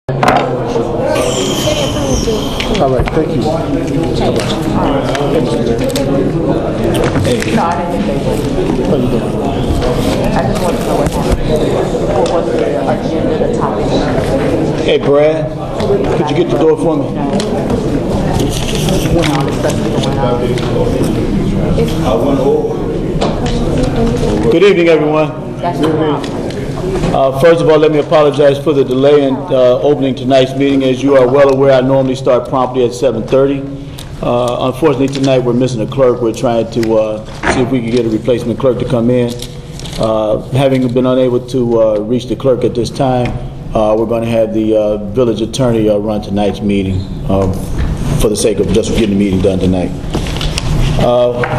All right, thank you. Hey. No, I didn't think they would. How you doing? I just want to know what happened. What was the agenda, the topic? Hey, Brad, could you get the door for me? When all this stuff going on. Good evening, everyone. That's the problem. First of all, let me apologize for the delay in opening tonight's meeting. As you are well aware, I normally start promptly at 7:30. Unfortunately, tonight we're missing a clerk. We're trying to see if we can get a replacement clerk to come in. Having been unable to reach the clerk at this time, we're going to have the village attorney run tonight's meeting for the sake of just getting the meeting done tonight.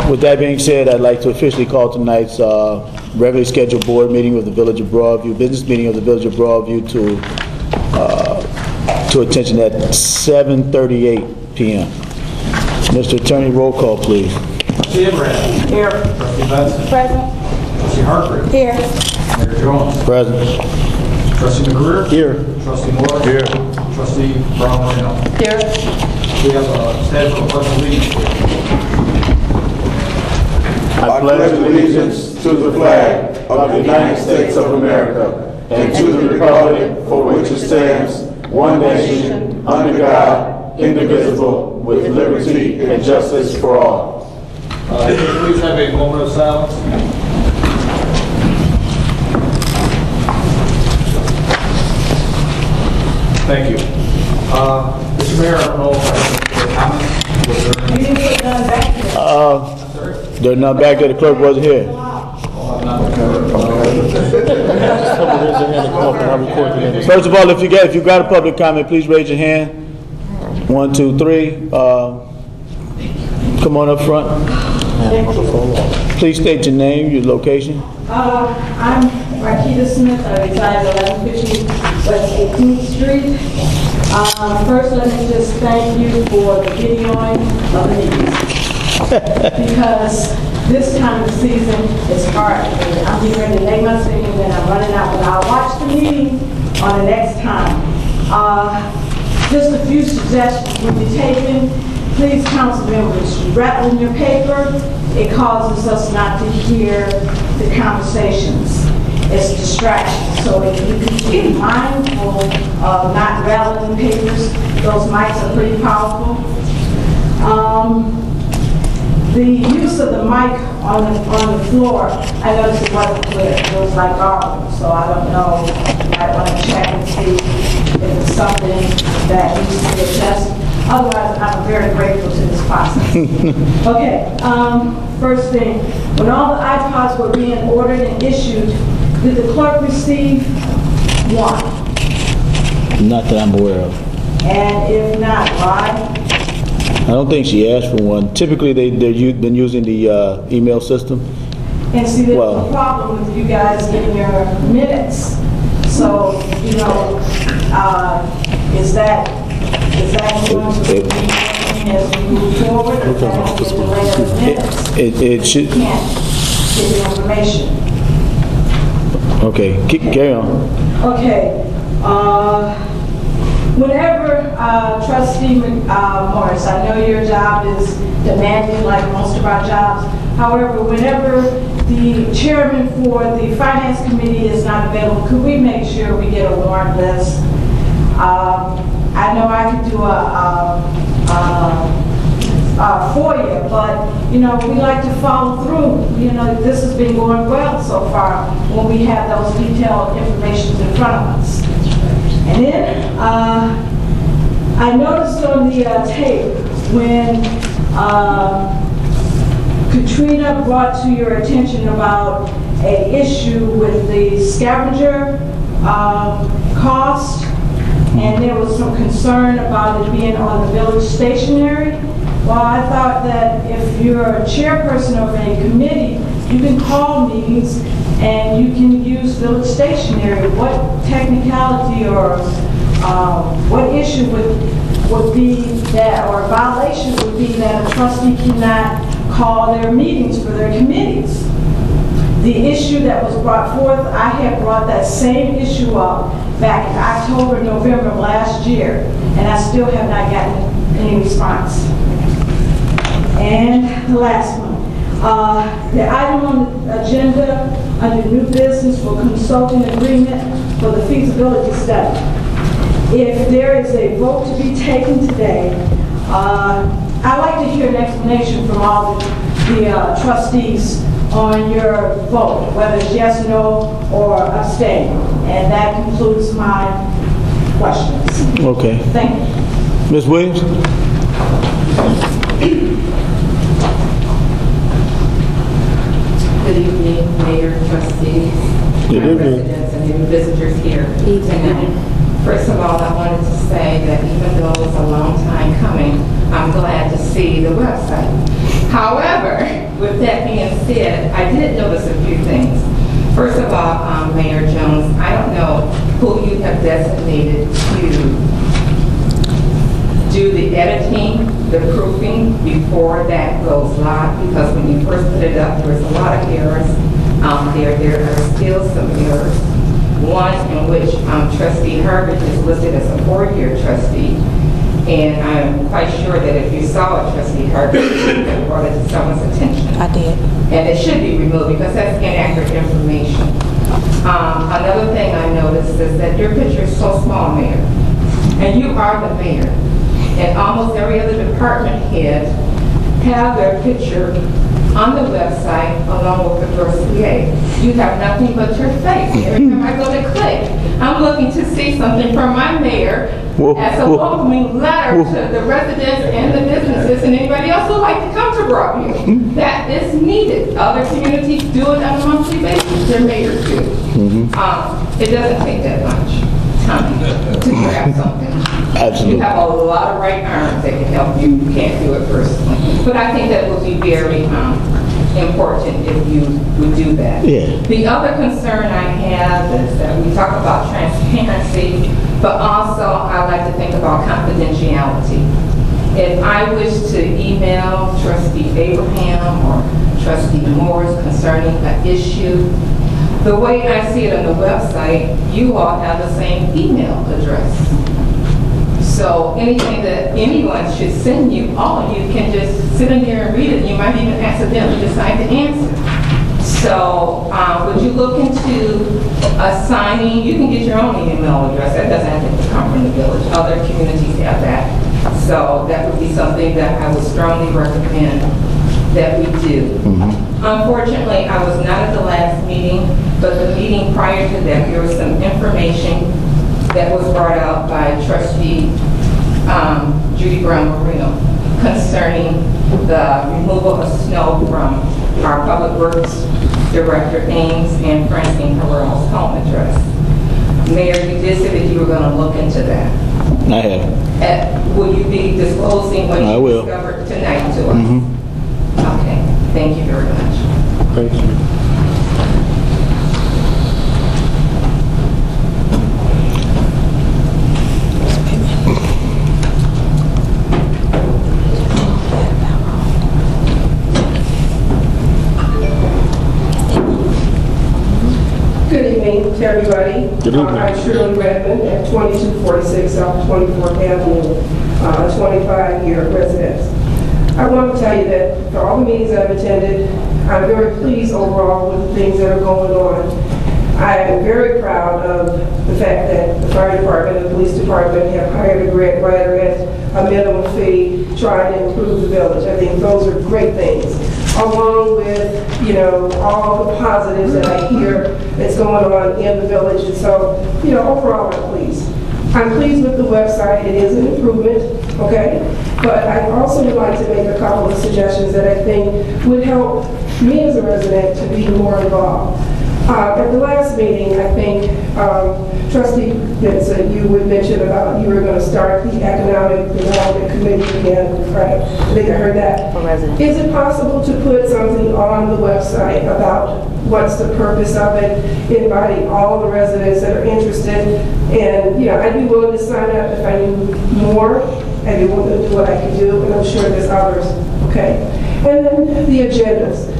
With that being said, I'd like to officially call tonight's regularly scheduled board meeting of the Village of Broadview, business meeting of the Village of Broadview to attention at 7:38 p.m. Mr. Attorney, roll call, please. Trustee Abraham. Here. Trustee Benson. Present. Trustee Hartford. Here. Mayor Jones. Present. Trustee McGruder. Here. Trustee Moore. Here. Trustee Brown Moreno. Here. We have a stand for pledge of allegiance. I pledge allegiance to the flag of the United States of America and to the republic for which it stands, one nation, under God, indivisible, with liberty and justice for all. Please have a moment of silence. Thank you. Mr. Mayor, I don't know if I have comments. Was there any? You didn't put none back here. They're not back there. The clerk wasn't here. Oh, I'm not the First of all, if you got a public comment, please raise your hand. 1, 2, 3. Come on up front. Please state your name, your location. I'm Rakita Smith. I reside at 1150 West 18th Street. First, let me just thank you for the videoing of the meetings. Because this time of the season is hard. I'm getting ready to make my statement and I'm running out, but I'll watch the meeting on the next time. Just a few suggestions will be taken. Please, council members, rattle in your paper. It causes us not to hear the conversations. It's distraction. So if you can be mindful of not rattling papers, those mics are pretty powerful. The use of the mic on the floor, I noticed it wasn't clear. It was like garbled, so I don't know. I want to check and see if it's something that needs to be adjusted. Otherwise, I'm very grateful to this process. Okay, first thing, when all the iPods were being ordered and issued, did the clerk receive one? Not that I'm aware of. And if not, why? I don't think she asked for one. Typically, they've been using the email system. And see, there's a problem with you guys getting your minutes. So, you know, is that going to be as we move forward? Or is that going to delay the minutes? It should. You can't get the information. Okay, carry on. Okay. Whenever, Trustee Morris, I know your job is demanding like most of our jobs. However, whenever the chairman for the finance committee is not available, could we make sure we get a warrant list? I know I could do a FOIA, but you know, we like to follow through. You know, this has been going well so far when we have those detailed information in front of us. And then I noticed on the tape when Katrina brought to your attention about an issue with the scavenger cost, and there was some concern about it being on the village stationery. Well, I thought that if you're a chairperson of a committee, you can call meetings and you can use village stationery. What technicality or what issue would be that, or violation would be that a trustee cannot call their meetings for their committees? The issue that was brought forth, I had brought that same issue up back in October, November of last year, and I still have not gotten any response. And the last one, the item on the agenda under new business for consulting agreement for the feasibility study. If there is a vote to be taken today, I'd like to hear an explanation from all the trustees on your vote, whether it's yes, no, or abstain. And that concludes my questions. Okay. Thank you. Ms. Williams? Good evening, Mayor, trustees, residents, and new visitors here tonight. First of all, I wanted to say that even though it's a long time coming, I'm glad to see the website. However, with that being said, I did notice a few things. First of all, Mayor Jones, I don't know who you have designated to do the editing, the proofing before that goes live, because when you first put it up, there was a lot of errors. There are still some errors. One in which Trustee Herbert is listed as a 4-year trustee, and I'm quite sure that if you saw it, Trustee Herbert, you have brought it to someone's attention. I did. And it should be removed because that's inaccurate information. Another thing I noticed is that your picture is so small, Mayor, and you are the mayor. And almost every other department head have their picture on the website along with the dossier. You have nothing but your face. Every time I go to click, I'm looking to see something from my mayor as a welcoming letter to the residents and the businesses and anybody else who would like to come to Broadview. That is needed. Other communities do it on a monthly basis. Their mayors do. It doesn't take that much time to grab something. Absolutely. You have a lot of right arms that can help you. You can't do it personally. But I think that would be very important if you would do that. Yeah. The other concern I have is that we talk about transparency, but also I like to think about confidentiality. If I wish to email Trustee Abraham or Trustee Morris concerning an issue, the way I see it on the website, you all have the same email address. So anything that anyone should send you, all of you can just sit in there and read it, and you might even accidentally decide to answer. So would you look into assigning, you can get your own email address, that doesn't have to come from the village, other communities have that. So that would be something that I would strongly recommend that we do. Unfortunately, I was not at the last meeting, but the meeting prior to that, there was some information that was brought out by Trustee Judy Brown Marino concerning the removal of snow from our Public Works Director Ames and Francine Herrera's home address. Mayor, you did say that you were going to look into that. I have. Will you be disclosing what you discovered tonight to us? Okay, thank you very much. Thank you. Good evening to everybody. Good evening. I'm Shirley Redmond at 2246 South 24th Avenue, 25-year resident. I want to tell you that for all the meetings I've attended, I'm very pleased overall with the things that are going on. I am very proud of the fact that the fire department and the police department have hired a grant writer at a minimum fee trying to improve the village. I think those are great things, along with, you know, all the positives that I hear that's going on in the village. And so, you know, overall I'm pleased. I'm pleased with the website. It is an improvement, okay? But I also would like to make a couple of suggestions that I think would help me as a resident to be more involved. At the last meeting, I think, Trustee Vincent, you would mention about you were going to start the Economic Development Committee again, right? I think I heard that. For residents. Is it possible to put something on the website about what's the purpose of it, inviting all the residents that are interested? And, you know, I'd be willing to sign up if I knew more. I'd be willing to do what I could do, and I'm sure there's others, okay? And then the agendas.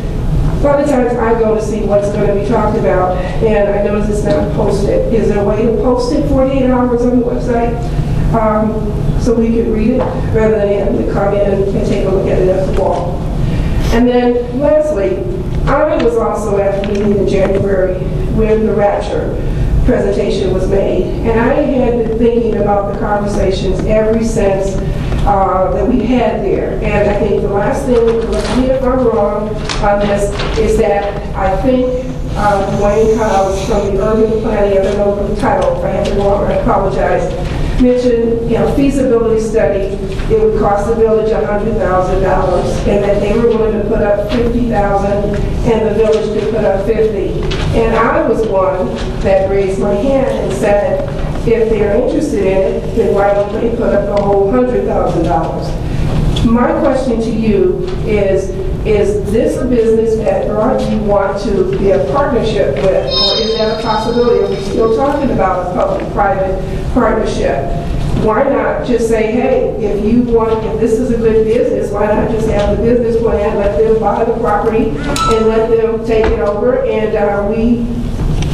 A lot of times I go to see what's going to be talked about, and I notice it's not posted. Is there a way to post it 48 hours on the website so we can read it rather than having to come in and take a look at it at the wall? And then lastly, I was also at the meeting in January when the Rapture presentation was made, and I had been thinking about the conversations ever since that we had there. And I think the last thing, correct me if I'm wrong on this, is that I think Dwayne Cowles from the Urban Planning, I don't know the title, if I have it wrong, I apologize, mentioned, feasibility study, it would cost the village $100,000, and that they were willing to put up $50,000, and the village could put up $50,000. And I was one that raised my hand and said, if they're interested in it, then why don't they put up the whole $100,000? My question to you is this a business that Broadview want to be a partnership with, or is that a possibility? Are we still talking about a public-private partnership? Why not just say, hey, if this is a good business, why not just have the business plan, let them buy the property, and let them take it over, and we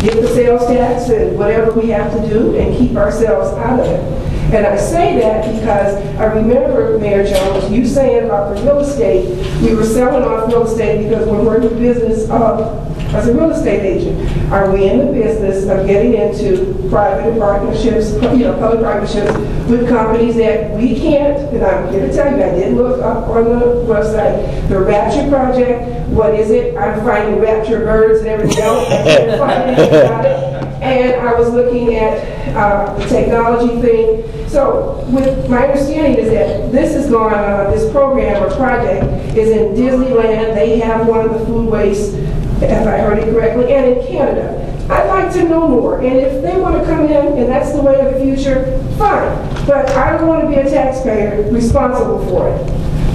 get the sales tax and whatever we have to do and keep ourselves out of it. And I say that because I remember, Mayor Jones, you saying about the real estate, we were selling off real estate because we're in the business of, as a real estate agent, are we in the business of getting into private partnerships, public partnerships with companies that we can't, and I'm here to tell you, I did look up on the website, the Rapture Project, what is it? I'm finding rapture birds and everything else, I couldn't find anything about it. And I was looking at the technology thing. So with my understanding is that this is going on, this program or project is in Disneyland. They have one of the food waste, if I heard it correctly, and in Canada. I'd like to know more. And if they want to come in and that's the way of the future, fine. But I don't want to be a taxpayer responsible for it.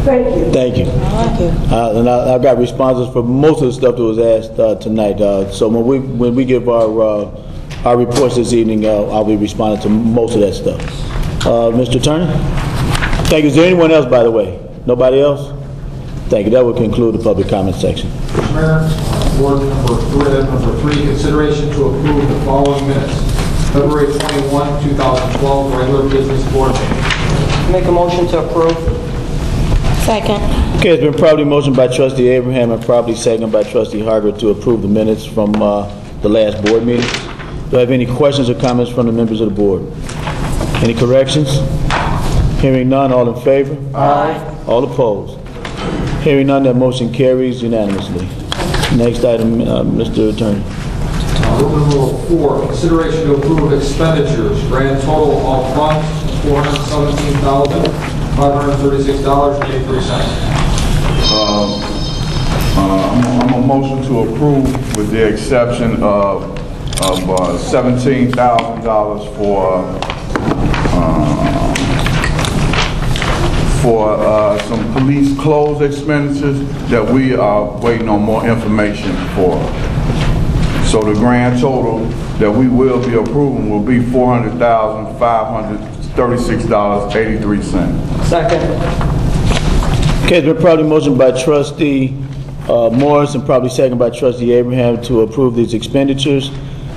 Thank you. Thank you. And I've got responses for most of the stuff that was asked tonight. So when we give our reports this evening, I'll be responding to most of that stuff. Mr. Turner? Thank you. Is there anyone else, by the way? Nobody else? Thank you. That will conclude the public comment section. Mr. Mayor, board number three, consideration to approve the following minutes. February 21, 2012, regular business board meeting. Make a motion to approve. Second. Okay, it's been properly motioned by Trustee Abraham and properly seconded by Trustee Harger to approve the minutes from the last board meeting. Do I have any questions or comments from the members of the board? Any corrections? Hearing none, all in favor? Aye. All opposed? Hearing none, that motion carries unanimously. Next item, Mr. Attorney. Number 4, consideration to approve expenditures. Grand total all funds, $417,536.83. I'm a motion to approve with the exception of $17,000 for some police clothes expenditures that we are waiting on more information for. So the grand total that we will be approving will be $400,536.83. Second. Okay, it's been properly motioned by Trustee Morris and probably seconded by Trustee Abraham to approve these expenditures.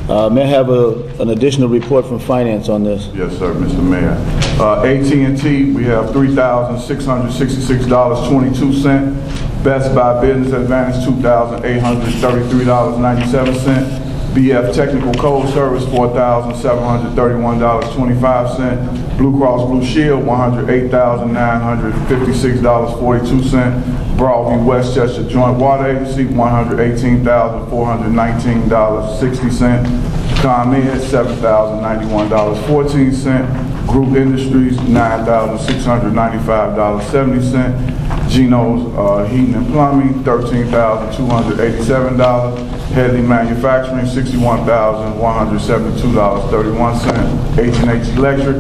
May I have an additional report from Finance on this? Yes, sir, Mr. Mayor. AT&T, we have $3,666.22. Best Buy Business Advantage, $2,833.97. BF Technical Code Service, $4,731.25. Blue Cross Blue Shield, $108,956.42. Broadview Westchester Joint Water Agency, $118,419.60. ComEd, $7,091.14. Group Industries, $9,695.70. Geno's Heating and Plumbing, $13,287. Headley Manufacturing, $61,172.31. H&H Electric,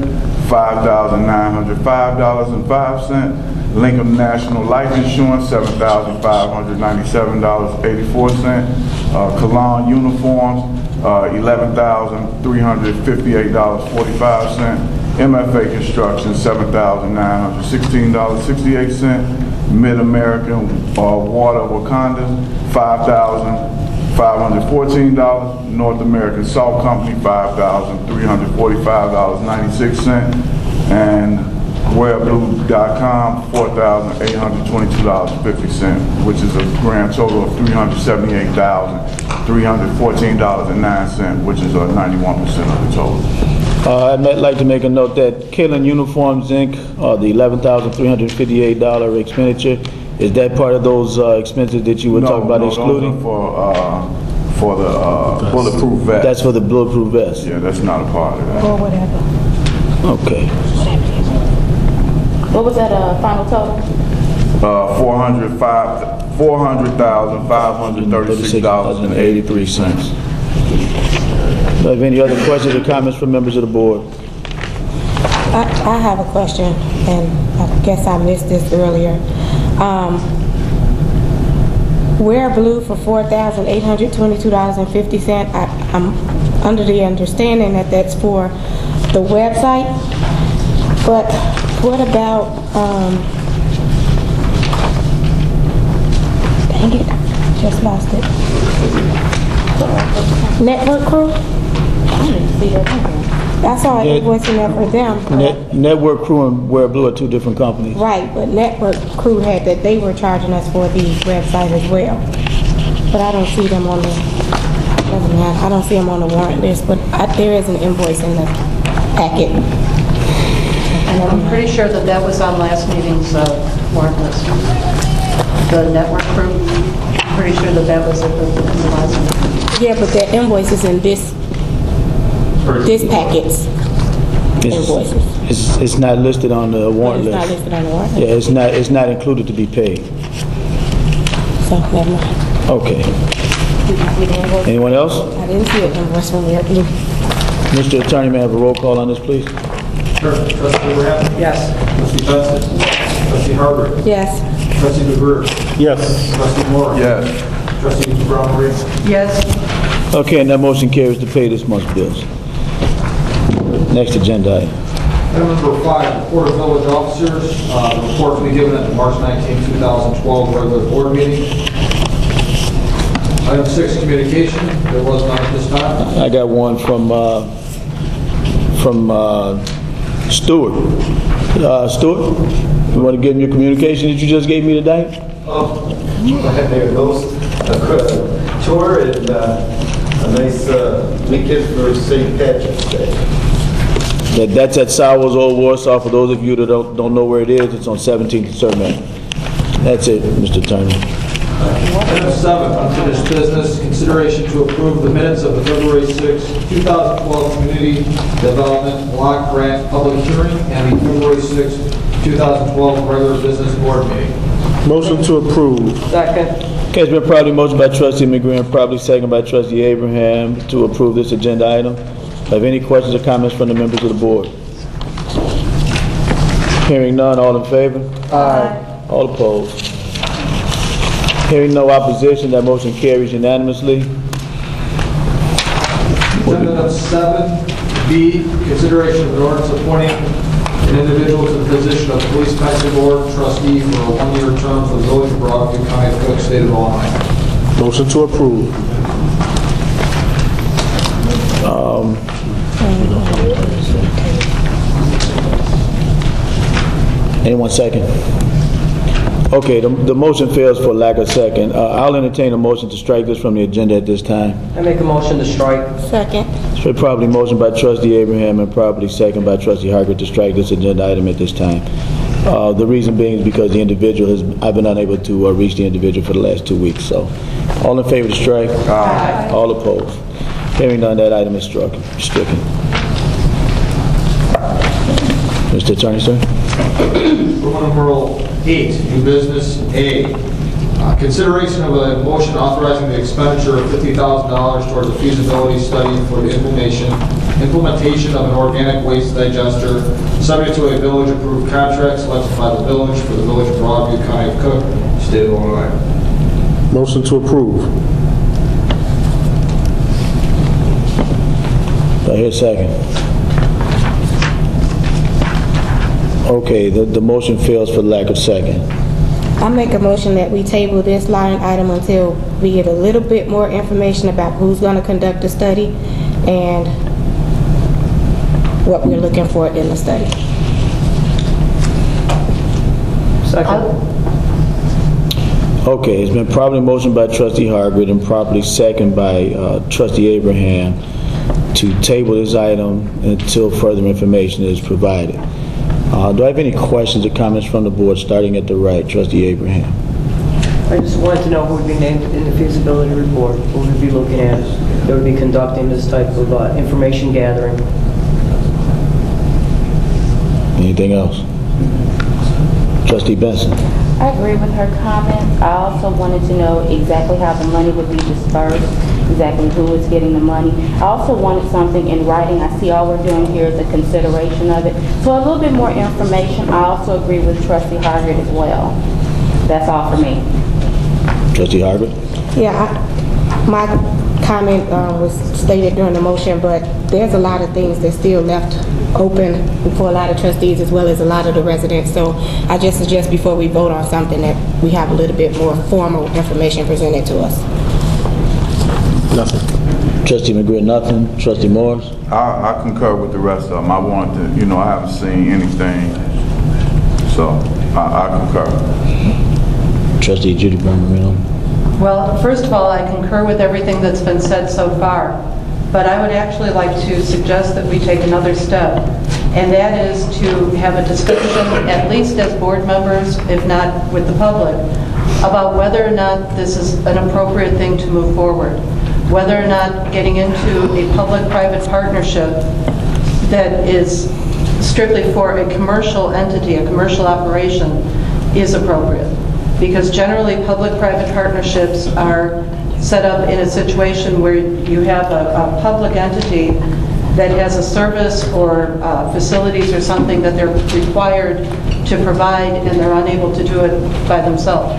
$5,905.05. Lincoln National Life Insurance, $7,597.84. Cologne Uniforms, $11,358.45. MFA Construction, $7,916.68. Mid-American Water Wakanda, $5,514. North American Salt Company, $5,345.96. And WebBlue.com, $4,822.50, which is a grand total of $378,314.09, which is 91% of the total. I'd like to make a note that Killing Uniforms, Inc., the $11,358 expenditure, is that part of those expenses that you were talking about excluding? No, for the bulletproof vest. That's for the bulletproof vest? Yeah, that's not a part of that. Or whatever. Okay. What was that final total? $400,536.83. Do you have any other questions or comments from members of the board? I have a question, and I guess I missed this earlier. Wear Blue for $4,822.50. I'm under the understanding that that's for the website, but what about, dang it, just lost it. Network Crew? I didn't see that. I saw an invoice in there for them. Network Crew and Wear Blue are two different companies. Right, but Network Crew had that they were charging us for the website as well. But I don't see them on the, doesn't matter, I don't see them on the warrant list, but there is an invoice in the packet. And I'm pretty sure that that was on last meeting's warrant list. The Network Crew, pretty sure that that was in the last meeting. Yeah, but that invoice is in this packet's invoices. It's not listed on the warrant list. It's not listed on the warrant list. Yeah, it's not included to be paid. So, never mind. Okay. Anyone else? I didn't see an invoice from Wear Blue. Mr. Attorney, may I have a roll call on this, please? Sure. Trustee Abraham? Yes. Trustee Benson? Trustee Harber? Yes. Trustee McGreer? Yes. Trustee Moore? Yes. Trustee Brown Marie? Yes. Okay, and that motion carries to pay this month's bills. Next agenda item. Item number 5, report of village officers. The report will be given at the March 19, 2012 regular board meeting. Item 6, communication. There was none at this time. I got one from Stuart. Stuart, you want to give me your communication that you just gave me today? There goes a tour and a nice weekend for St. Patrick's Day. That's at Sowers Old Warsaw. For those of you that don't know where it is, it's on 17th and Sermon. That's it, Mr. Attorney. Item 7, unfinished business. Consideration to approve the minutes of the February 6, 2012 Community Development Block Grant public hearing and the February 6, 2012 regular business board meeting. Motion to approve. Second. Okay, it's been probably motion by Trustee McGreer and probably second by Trustee Abraham to approve this agenda item. Have any questions or comments from the members of the board? Hearing none, all in favor? Aye. All opposed? Hearing no opposition, that motion carries unanimously. Agenda 7B, consideration of an ordinance appointing an individual to the position of police pension board trustee for a 1-year term for the village of Broadview, County of Cook, State of Illinois. Motion to approve. Anyone second? Okay, the motion fails for lack of second. I'll entertain a motion to strike this from the agenda at this time. I make a motion to strike. Second. It's been probably motion by Trustee Abraham and probably second by Trustee Harker to strike this agenda item at this time. The reason being is because the individual I've been unable to reach the individual for the last 2 weeks. So, all in favor to strike? Aye. All opposed? Hearing none, that item is stricken. Mr. Attorney, sir? Roman numeral 8, new business A. Consideration of a motion authorizing the expenditure of $50,000 towards a feasibility study for the implementation of an organic waste digester, subject to a village-approved contract selected by the village for the village of Broadview, County of Cook, State of Illinois. Motion to approve. Do I hear a second? Okay, the motion fails for lack of second. I make a motion that we table this line item until we get a little bit more information about who's going to conduct the study and what we're looking for in the study. Second. Okay, it's been properly motioned by trustee Hargreaves and properly seconded by trustee Abraham to table this item until further information is provided. Do I have any questions or comments from the board, starting at the right? Trustee Abraham. I just wanted to know who would be named in the feasibility report, who would be looking at it, that would be conducting this type of information gathering. Anything else? Trustee Benson. I agree with her comments. I also wanted to know exactly how the money would be dispersed, exactly who is getting the money. I also wanted something in writing. I see all we're doing here is a consideration of it. So a little bit more information. I also agree with Trustee Hargreaves as well. That's all for me. Trustee Hargreaves? Yeah, my comment was stated during the motion, but there's a lot of things that's still left open for a lot of trustees as well as a lot of the residents. So I just suggest before we vote on something that we have a little bit more formal information presented to us. Nothing. Trustee McGrill, nothing. Trustee Morris? I concur with the rest of them. I wanted to, I haven't seen anything, so I concur. Trustee Judy Brown. Well, first of all, I concur with everything that's been said so far, but I would actually like to suggest that we take another step, and that is to have a discussion, at least as board members, if not with the public, about whether or not this is an appropriate thing to move forward, whether or not getting into a public-private partnership that is strictly for a commercial entity, a commercial operation, is appropriate. Because generally public-private partnerships are set up in a situation where you have a public entity that has a service or facilities or something that they're required to provide and they're unable to do it by themselves.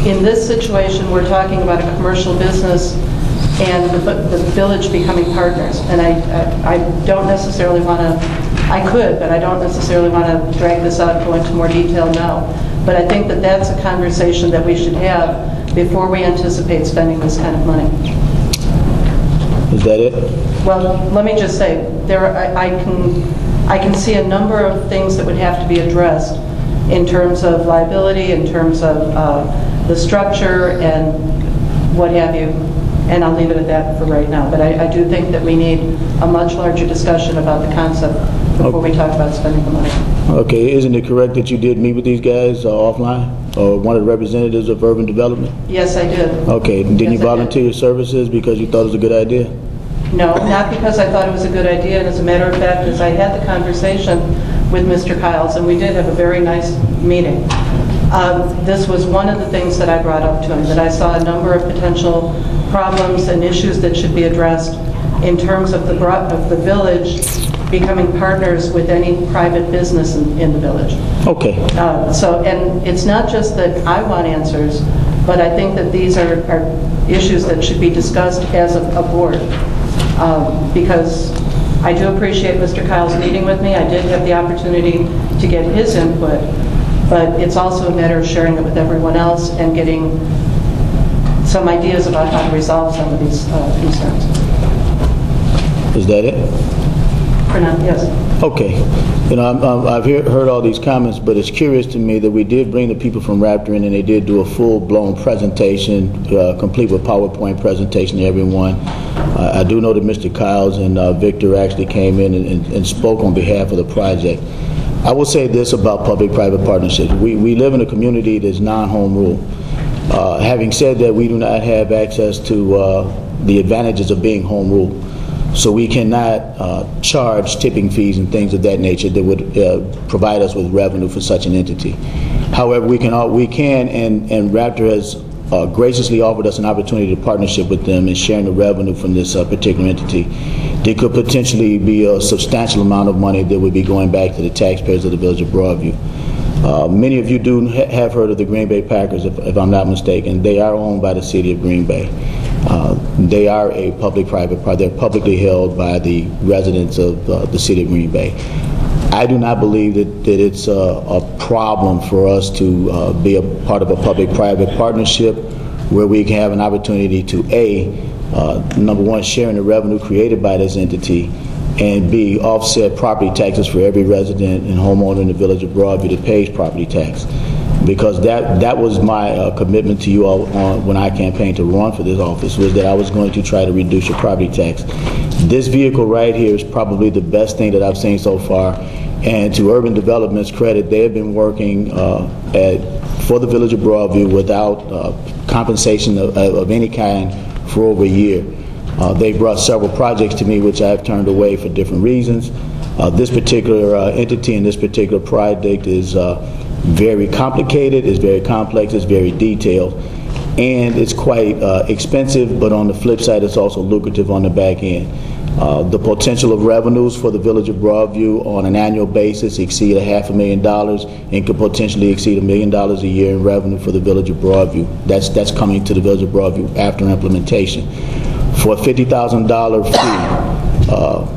In this situation, we're talking about a commercial business and the village becoming partners. And I don't necessarily want to, I could, but I don't necessarily want to drag this out and go into more detail now. But I think that that's a conversation that we should have before we anticipate spending this kind of money. Is that it? Well, let me just say, I can see a number of things that would have to be addressed in terms of liability, in terms of the structure and what have you, and I'll leave it at that for right now. But I do think that we need a much larger discussion about the concept before we talk about spending the money. Okay, isn't it correct that you did meet with these guys offline, or one of the representatives of urban development? Yes, I did. Okay, didn't you volunteer your services because you thought it was a good idea? No, not because I thought it was a good idea, and as a matter of fact, as I had the conversation with Mr. Kiles, and we did have a very nice meeting, this was one of the things that I brought up to him, that I saw a number of potential problems and issues that should be addressed in terms of the village becoming partners with any private business in the village. Okay. And it's not just that I want answers, but I think that these are issues that should be discussed as a board. Because I do appreciate Mr. Kyle's meeting with me. I did have the opportunity to get his input, but it's also a matter of sharing it with everyone else and getting some ideas about how to resolve some of these concerns. Is that it? For now, yes. Okay. I've heard all these comments, but it's curious to me that we did bring the people from Raptor in, and they did do a full-blown presentation, complete with PowerPoint presentation to everyone. I do know that Mr. Kyles and Victor actually came in and spoke on behalf of the project. I will say this about public-private partnerships. We live in a community that's non-home rule. Having said that, we do not have access to the advantages of being home rule. So we cannot charge tipping fees and things of that nature that would provide us with revenue for such an entity. However, we can, and Raptor has graciously offered us an opportunity to partnership with them in sharing the revenue from this particular entity. There could potentially be a substantial amount of money that would be going back to the taxpayers of the village of Broadview. Many of you have heard of the Green Bay Packers, if I'm not mistaken. They are owned by the city of Green Bay. They are a public-private project. They're publicly held by the residents of the city of Green Bay. I do not believe that it's a problem for us to be a part of a public-private partnership where we can have an opportunity to, number one, sharing the revenue created by this entity, and B, offset property taxes for every resident and homeowner in the village of Broadview that pays property tax. Because that was my commitment to you all when I campaigned to run for this office, was that I was going to try to reduce your property tax. This vehicle right here is probably the best thing that I've seen so far. And to Urban Development's credit, they have been working for the village of Broadview without compensation of any kind for over a year. They brought several projects to me which I've turned away for different reasons. This particular entity and this particular project is very complicated, it's very complex, it's very detailed, and it's quite expensive, but on the flip side, it's also lucrative on the back end. The potential of revenues for the village of Broadview on an annual basis exceed $500,000 and could potentially exceed $1 million a year in revenue for the village of Broadview. That's coming to the village of Broadview after implementation. For a $50,000 fee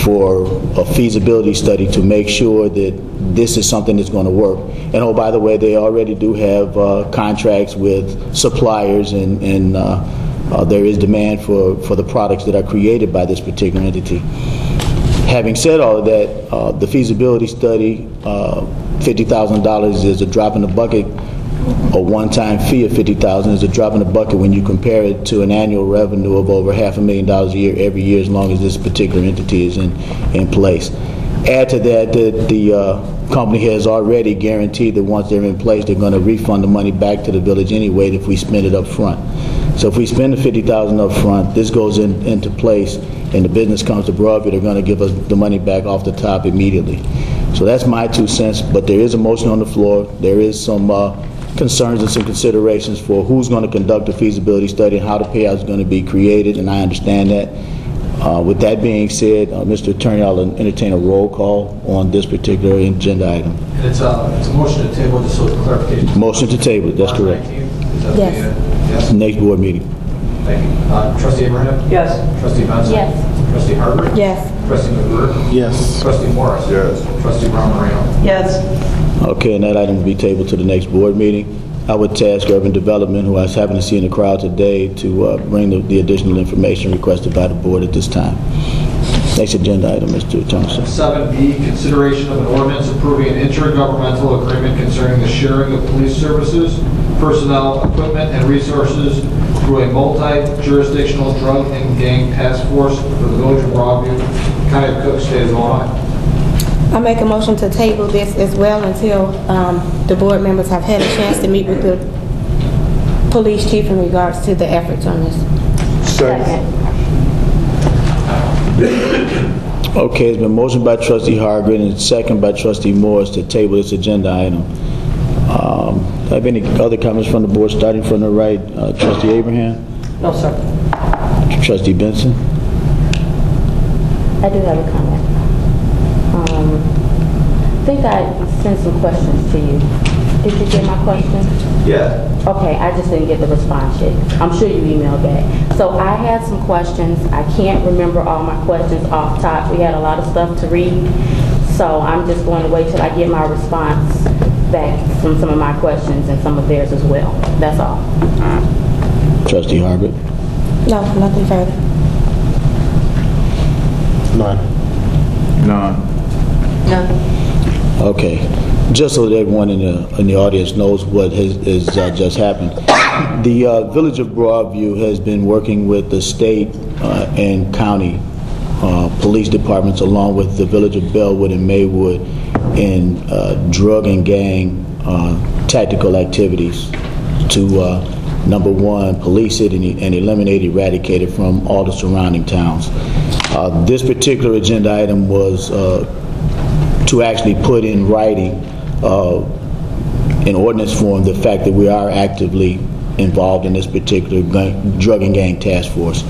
for a feasibility study to make sure that this is something that's going to work. And oh, by the way, they already do have contracts with suppliers, and there is demand for the products that are created by this particular entity. Having said all of that, the feasibility study, $50,000 is a drop in the bucket. A one-time fee of $50,000 is a drop in the bucket when you compare it to an annual revenue of over $500,000 a year every year, as long as this particular entity is in place. Add to that the company has already guaranteed that once they're in place, they're going to refund the money back to the village anyway if we spend it up front. So if we spend the $50,000 up front, this goes into place, and the business comes to Broadview, they're going to give us the money back off the top immediately. So that's my 2 cents, but there is a motion on the floor. There is some concerns and some considerations for who's going to conduct the feasibility study and how the payout is going to be created, and I understand that. With that being said, Mr. Attorney, I'll entertain a roll call on this particular agenda item. And it's a motion to table, just so clarification. Motion to table, that's correct. Yes. Next board meeting. Thank you. Trustee Abraham? Yes. Trustee Benson? Yes. Trustee Harvard? Yes. Trustee McGurk? Yes. Trustee Morris? Yes. Trustee Brown Moreno? Yes. Okay, and that item will be tabled to the next board meeting. I would task Urban Development, who I was happen to see in the crowd today, to bring the additional information requested by the board at this time. Next agenda item, Mr. Thompson. 7B, consideration of an ordinance approving an intergovernmental agreement concerning the sharing of police services, personnel, equipment, and resources through a multi-jurisdictional drug and gang task force for the village of Broadview, County of Cook, State of Illinois. I make a motion to table this as well until the board members have had a chance to meet with the police chief in regards to the efforts on this. Second. Okay, it's been motioned by Trustee Hargreaves and second by Trustee Morris to table this agenda item. Have any other comments from the board, starting from the right? Trustee Abraham? No, sir. Trustee Benson? I do have a comment. I think I sent some questions to you. Did you get my questions? Yeah. Okay, I just didn't get the response yet. I'm sure you emailed back. So I had some questions. I can't remember all my questions off top. We had a lot of stuff to read. So I'm just going to wait till I get my response back from some of my questions and some of theirs as well. That's all. Trustee Hargreaves? No, nothing further. None. None. Okay. Just so that everyone in the audience knows what has just happened. The Village of Broadview has been working with the state and county police departments, along with the Village of Bellwood and Maywood, in drug and gang tactical activities to, number one, police it and eliminate, eradicate it from all the surrounding towns. This particular agenda item was to actually put in writing in ordinance form the fact that we are actively involved in this particular drug and gang task force.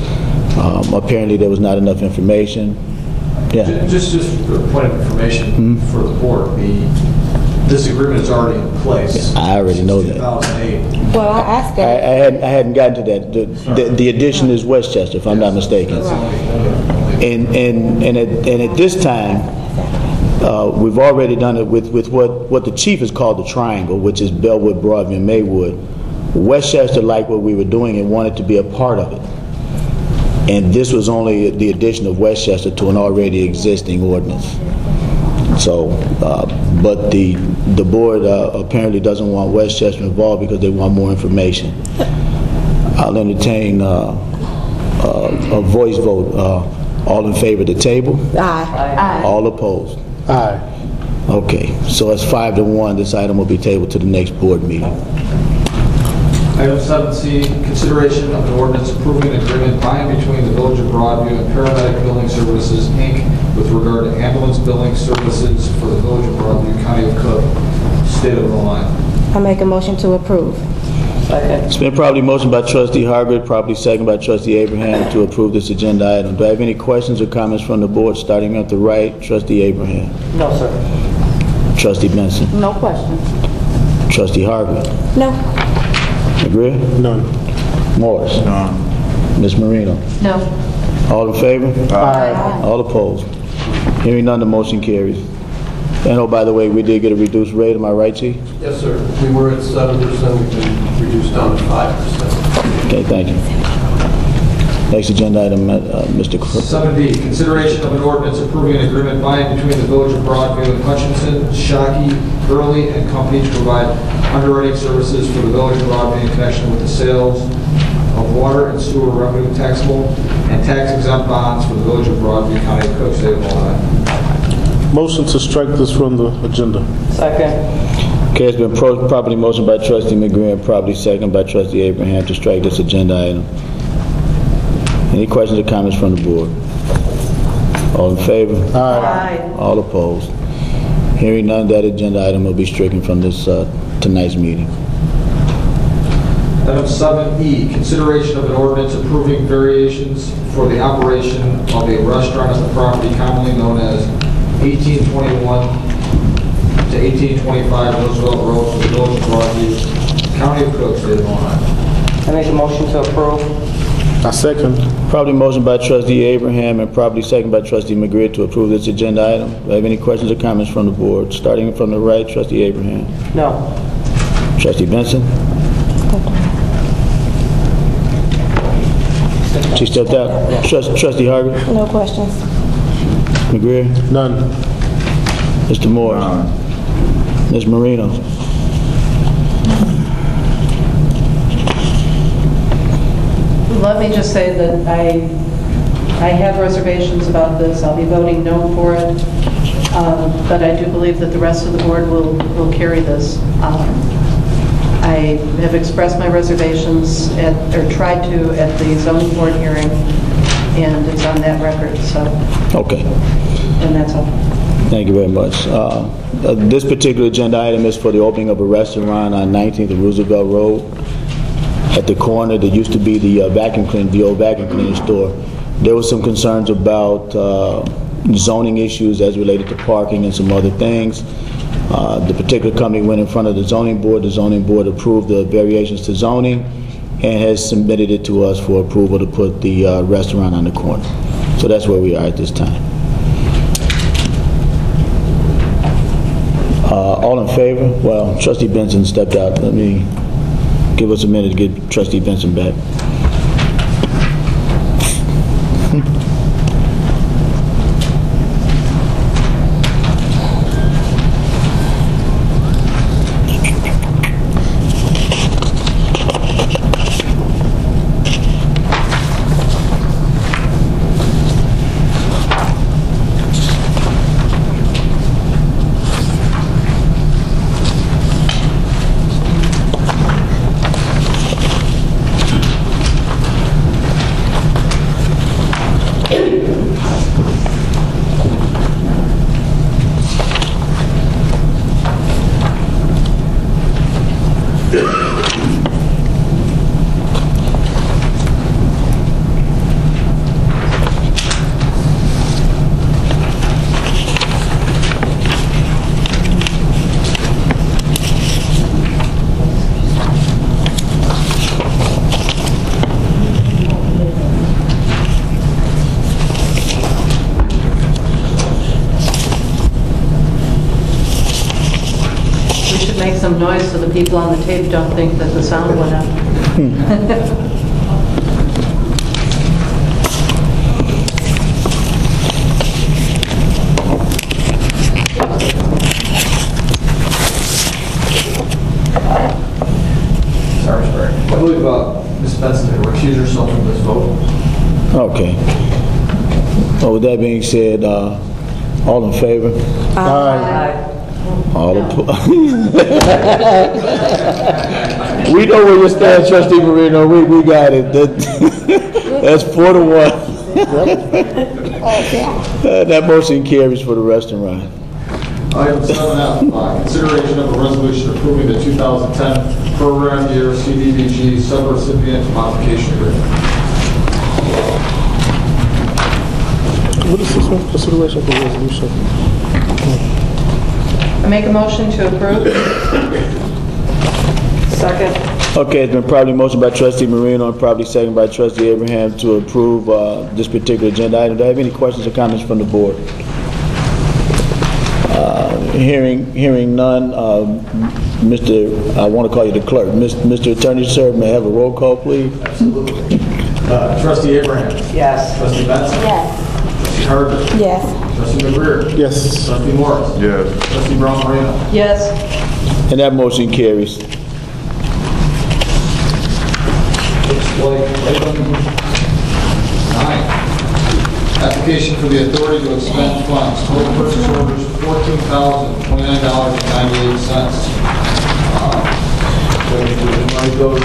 Apparently there was not enough information. Yeah. Just for a point of information for the board, this agreement is already in place. Yes, I already know that. 2008. Well, I asked that. I hadn't gotten to that. The addition is Westchester, if I'm not mistaken. And at this time, we've already done it with what the chief has called the triangle, which is Bellwood, Broadview, and Maywood. Westchester liked what we were doing and wanted to be a part of it. And this was only the addition of Westchester to an already existing ordinance. So, but the board apparently doesn't want Westchester involved because they want more information. I'll entertain a voice vote. All in favor of the table? Aye. All opposed? Aye. Okay, so it's 5-1. This item will be tabled to the next board meeting. Item 7C, consideration of an ordinance approving an agreement by and between the Village of Broadview and Paramedic Billing Services, Inc. with regard to ambulance billing services for the Village of Broadview, County of Cook, State of Illinois. I make a motion to approve. It's been probably motioned by Trustee Hargreaves, probably second by Trustee Abraham to approve this agenda item. Do I have any questions or comments from the board? Starting at the right, Trustee Abraham. No, sir. Trustee Benson. No questions. Trustee Hargreaves. No. Agree? None. Morris. None. Ms. Marino. No. All in favor? Aye. All opposed? Hearing none, the motion carries. And oh, by the way, we did get a reduced rate. Am I right, Chief? Yes, sir. We were at 7%. We've been reduced down to 5%. Okay, thank you. Next agenda item, Mr. Crook. 7D, consideration of an ordinance approving an agreement by and between the Village of Broadview and Hutchinson, Shockey, Gurley, and Company to provide underwriting services for the Village of Broadview in connection with the sales of water and sewer revenue taxable and tax-exempt bonds for the Village of Broadview, County of Cook, State of Illinois. Motion to strike this from the agenda. Second. Okay, it's been properly motioned by Trustee McGree and properly second by Trustee Abraham to strike this agenda item. Any questions or comments from the board? All in favor? Aye. All opposed? Hearing none, that agenda item will be stricken from this tonight's meeting. Item 7E, consideration of an ordinance approving variations for the operation of a restaurant at the property commonly known as 1821 to 1825 Roosevelt Road for the Village of Broadview, County of Cook, State of Illinois. I make a motion to approve. I second. Probably motion by Trustee Abraham and probably second by Trustee McGree to approve this agenda item. Do I have any questions or comments from the board? Starting from the right, Trustee Abraham. No. Trustee Benson? She stepped out. Trustee Hargreaves? No questions. McGree? None. Mr. Moore? Ms. Marino? Let me just say that I have reservations about this. I'll be voting no for it, but I do believe that the rest of the board will carry this. I have expressed my reservations or tried to at the zoning board hearing, and it's on that record, so. Okay. And that's all. Thank you very much. This particular agenda item is for the opening of a restaurant on 19th and Roosevelt Road. At the corner, there used to be the old vacuum cleaning store. There were some concerns about zoning issues as related to parking and some other things. The particular company went in front of the zoning board. The zoning board approved the variations to zoning and has submitted it to us for approval to put the restaurant on the corner. So that's where we are at this time. All in favor? Well, Trustee Benson stepped out. Let me give us a minute to get Trustee Benson back. should make some noise so the people on the tape don't think that the sound went out. Sorry. I believe Ms. Benson had recused herself from this vote. Okay. Well, with that being said, all in favor? Aye. All opposed? We know where you stand, Trustee Marino. We got it. That's 4-1. That motion carries for the restaurant. Item 7F, consideration of a resolution approving the 2010 program year CDBG subrecipient modification agreement. What is this one? Consideration for resolution? I make a motion to approve. Second. Okay, it's been probably motioned by Trustee Marino and probably seconded by Trustee Abraham to approve this particular agenda item. Do I have any questions or comments from the board? Hearing none, I want to call you the clerk. Mr. Attorney, sir, may I have a roll call, please? Absolutely. Trustee Abraham. Yes. Trustee Benson. Yes. Trustee Harder. Yes. Trustee McGreer. Yes. Trustee Morris. Yes. Trustee Brown Moreno. Yes. And that motion carries. Looks like item 9. Application for the authority to expend funds. Total purchase orders $14,029.98. Do you want those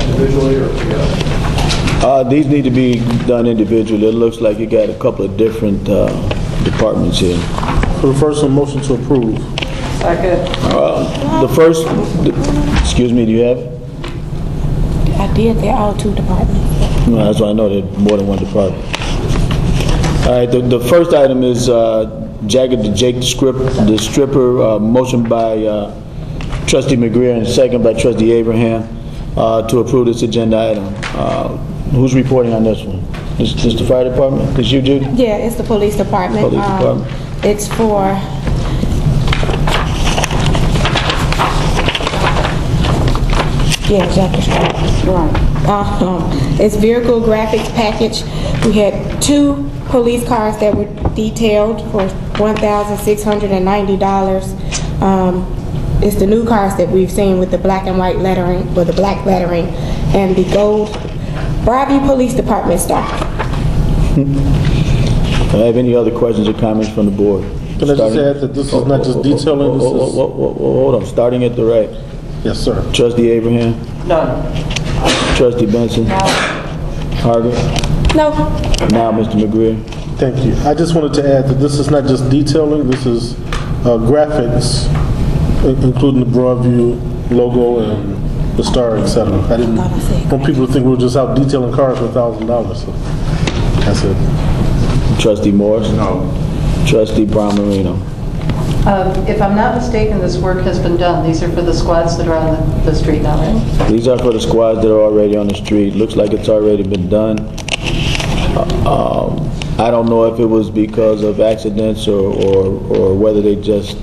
individually or together? These need to be done individually. It looks like you got a couple of different departments here. For the first one, motion to approve. Second. The first, excuse me, do you have it? I did, they're all two departments. No, that's why I know there's more than one department. All right, the first item is Jagged to Jake the Stripper, motion by Trustee McGreer and second by Trustee Abraham to approve this agenda item. Who's reporting on this one? This the fire department? This you, Judy? Yeah, it's the police department. Police department. It's for, yeah, Jackie Street. Right. It's vehicle graphics package. We had 2 police cars that were detailed for $1,690. It's the new cars that we've seen with the black and white lettering, or the black lettering, and the gold Broadview Police Department stock. Do I have any other questions or comments from the board? Can I just add that this is not just detailing, this is... Hold on, starting at the right. Yes, sir. Trustee Abraham? None. Trustee Benson? No. Harger? No. Now, Mr. McGreer. Thank you. I just wanted to add that this is not just detailing, this is graphics, including the Broadview logo and the star, etc. I didn't want people to think we were just out detailing cars for $1,000, so that's it. Trustee Morris? No. Trustee Brown Marino? If I'm not mistaken, this work has been done. These are for the squads that are on the street now, right? These are for the squads that are already on the street. Looks like it's already been done. I don't know if it was because of accidents or whether they just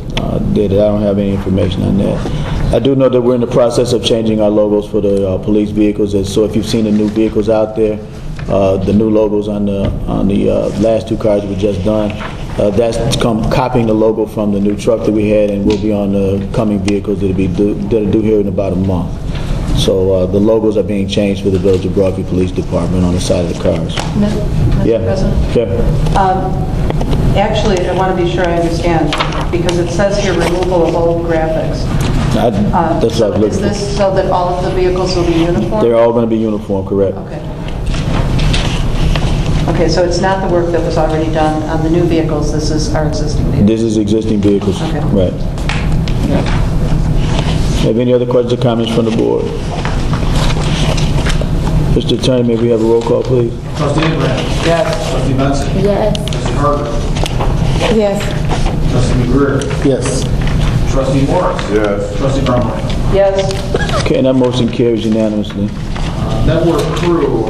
did it. I don't have any information on that. I do know that we're in the process of changing our logos for the police vehicles. And so if you've seen the new vehicles out there, the new logos on the last 2 cars were just done. That's copying the logo from the new truck that we had, and will be on the coming vehicles that'll be due here in about a month. So the logos are being changed for the Village of Broadview Police Department on the side of the cars. Mr. President? Yeah. Actually, I want to be sure I understand, because it says here removal of old graphics. That's what I was looking Is this so that all of the vehicles will be uniform? They're all going to be uniform, correct? Okay. Okay, so it's not the work that was already done on the new vehicles. This is our existing vehicles. This is existing vehicles. Okay. Right. Have any other questions or comments from the board? Mr. Attorney, may we have a roll call, please? Trustee Abraham. Yes. Trustee Benson. Yes. Trustee Harder. Yes. Trustee McGreer. Yes. Trustee Morris. Yes. Trustee Brown Moreno. Yes. Okay, and that motion carries unanimously. Network crew,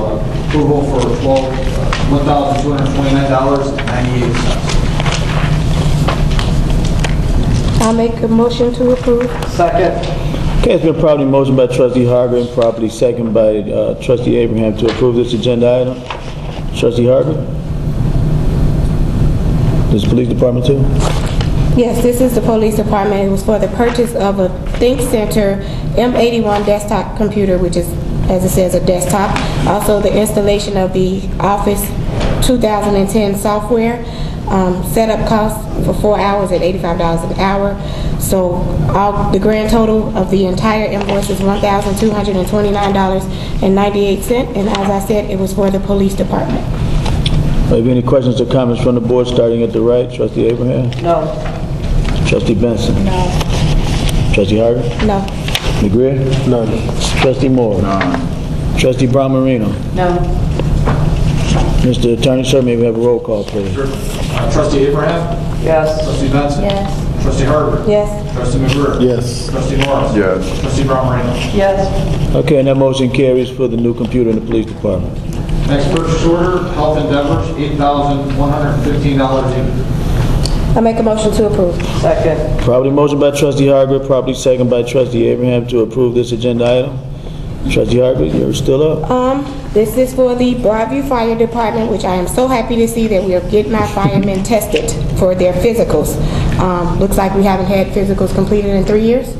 approval for $1,229.98. I'll make a motion to approve. Second. Okay, it's been properly motioned by trustee Harger and properly seconded by trustee Abraham to approve this agenda item. Trustee Harger? This is police department too? Yes, this is the police department. It was for the purchase of a Think Center M81 desktop computer, which is, as it says, a desktop. Also, the installation of the Office 2010 software. Setup cost for 4 hours at $85 an hour. So the grand total of the entire invoice is $1,229.98. And as I said, it was for the police department. Have any questions or comments from the board, starting at the right? Trustee Abraham? No. Trustee Benson? No. Trustee Harder? No. McGreer? None. Trustee Moore? None. Trustee Brown Marino? No. Mr. Attorney, sir, may we have a roll call, please? Sure. Trustee Abraham? Yes. Trustee Benson? Yes. Trustee Harder? Yes. Trustee McGreer? Yes. Trustee Morris? Yes. Trustee Brown Marino? Yes. Okay, and that motion carries for the new computer in the police department. Next purchase order, Health Endeavors, $8,115 even. I make a motion to approve. Second. Properly motion by trustee Harger, properly second by trustee Abraham to approve this agenda item. Trustee Harger, you're still up. This is for the Broadview Fire Department, which I am so happy to see that we are getting our firemen tested for their physicals. Looks like we haven't had physicals completed in 3 years?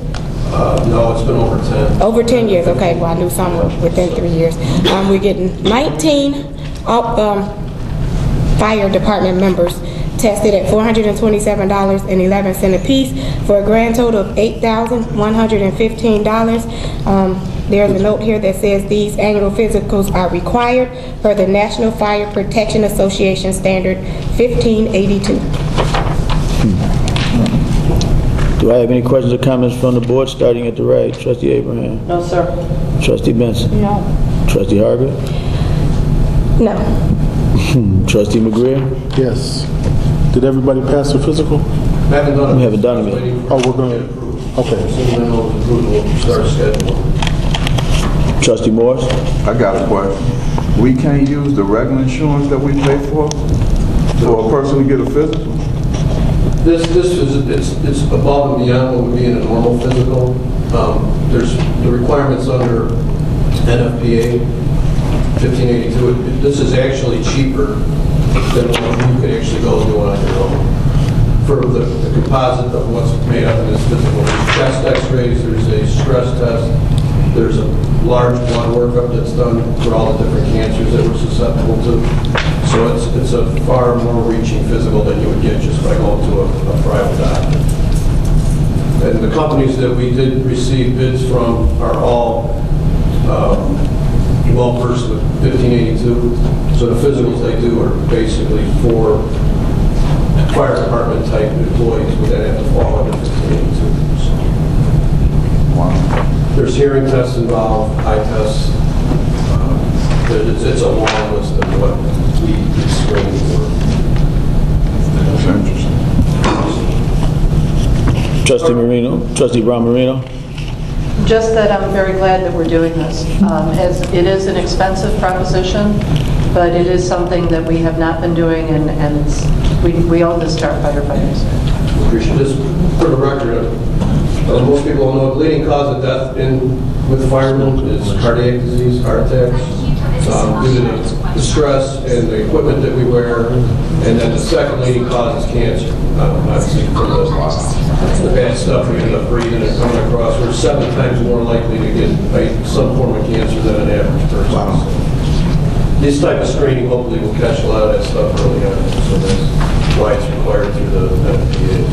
No, it's been over 10. Over 10 years, okay. Well, I knew some were within 3 years. We're getting 19 fire department members tested at $427.11 apiece for a grand total of $8,115. There's a note here that says these annual physicals are required per the National Fire Protection Association Standard 1582. Do I have any questions or comments from the board, starting at the right? Trustee Abraham? No, sir. Trustee Benson? No. Trustee Harger? No. Trustee McGreer? Yes. Did everybody pass the physical? We haven't done it. We haven't done it yet. Oh, we're gonna- okay. Assuming then we'll approve, we'll start scheduling. Trustee Morris? I got a question. We can't use the regular insurance that we pay for a person to get a physical? This is, it's above and beyond what would be in a normal physical. There's the requirements under NFPA 1582. This is actually cheaper than what you could actually go do on your own. For the composite of what's made up in this physical, there's chest x-rays, there's a stress test, there's a large blood workup that's done for all the different cancers that we're susceptible to. So it's a far more reaching physical than you would get just by going to a private doctor. And the companies that we did receive bids from are all well versed with 1582. So the physicals they do are basically for fire department type employees, but that have to fall under 1582. Wow. There's hearing tests involved, eye tests. It's a long list of what we screen for. That's interesting. Trustee Marino? Trustee Brown Marino? Just that I'm very glad that we're doing this. As it is an expensive proposition, but it is something that we have not been doing, and it's, we owe this to our firefighters. Appreciate this. For the record, most people don't know the leading cause of death with firemen is cardiac disease, heart attacks, due to the stress and the equipment that we wear, and then the second leading cause is cancer. Obviously, from the bad stuff we end up breathing and coming across, we're 7 times more likely to get some form of cancer than an average person. Wow. This type of screening hopefully will catch a lot of that stuff early on, so that's why it's required through the NFPAs.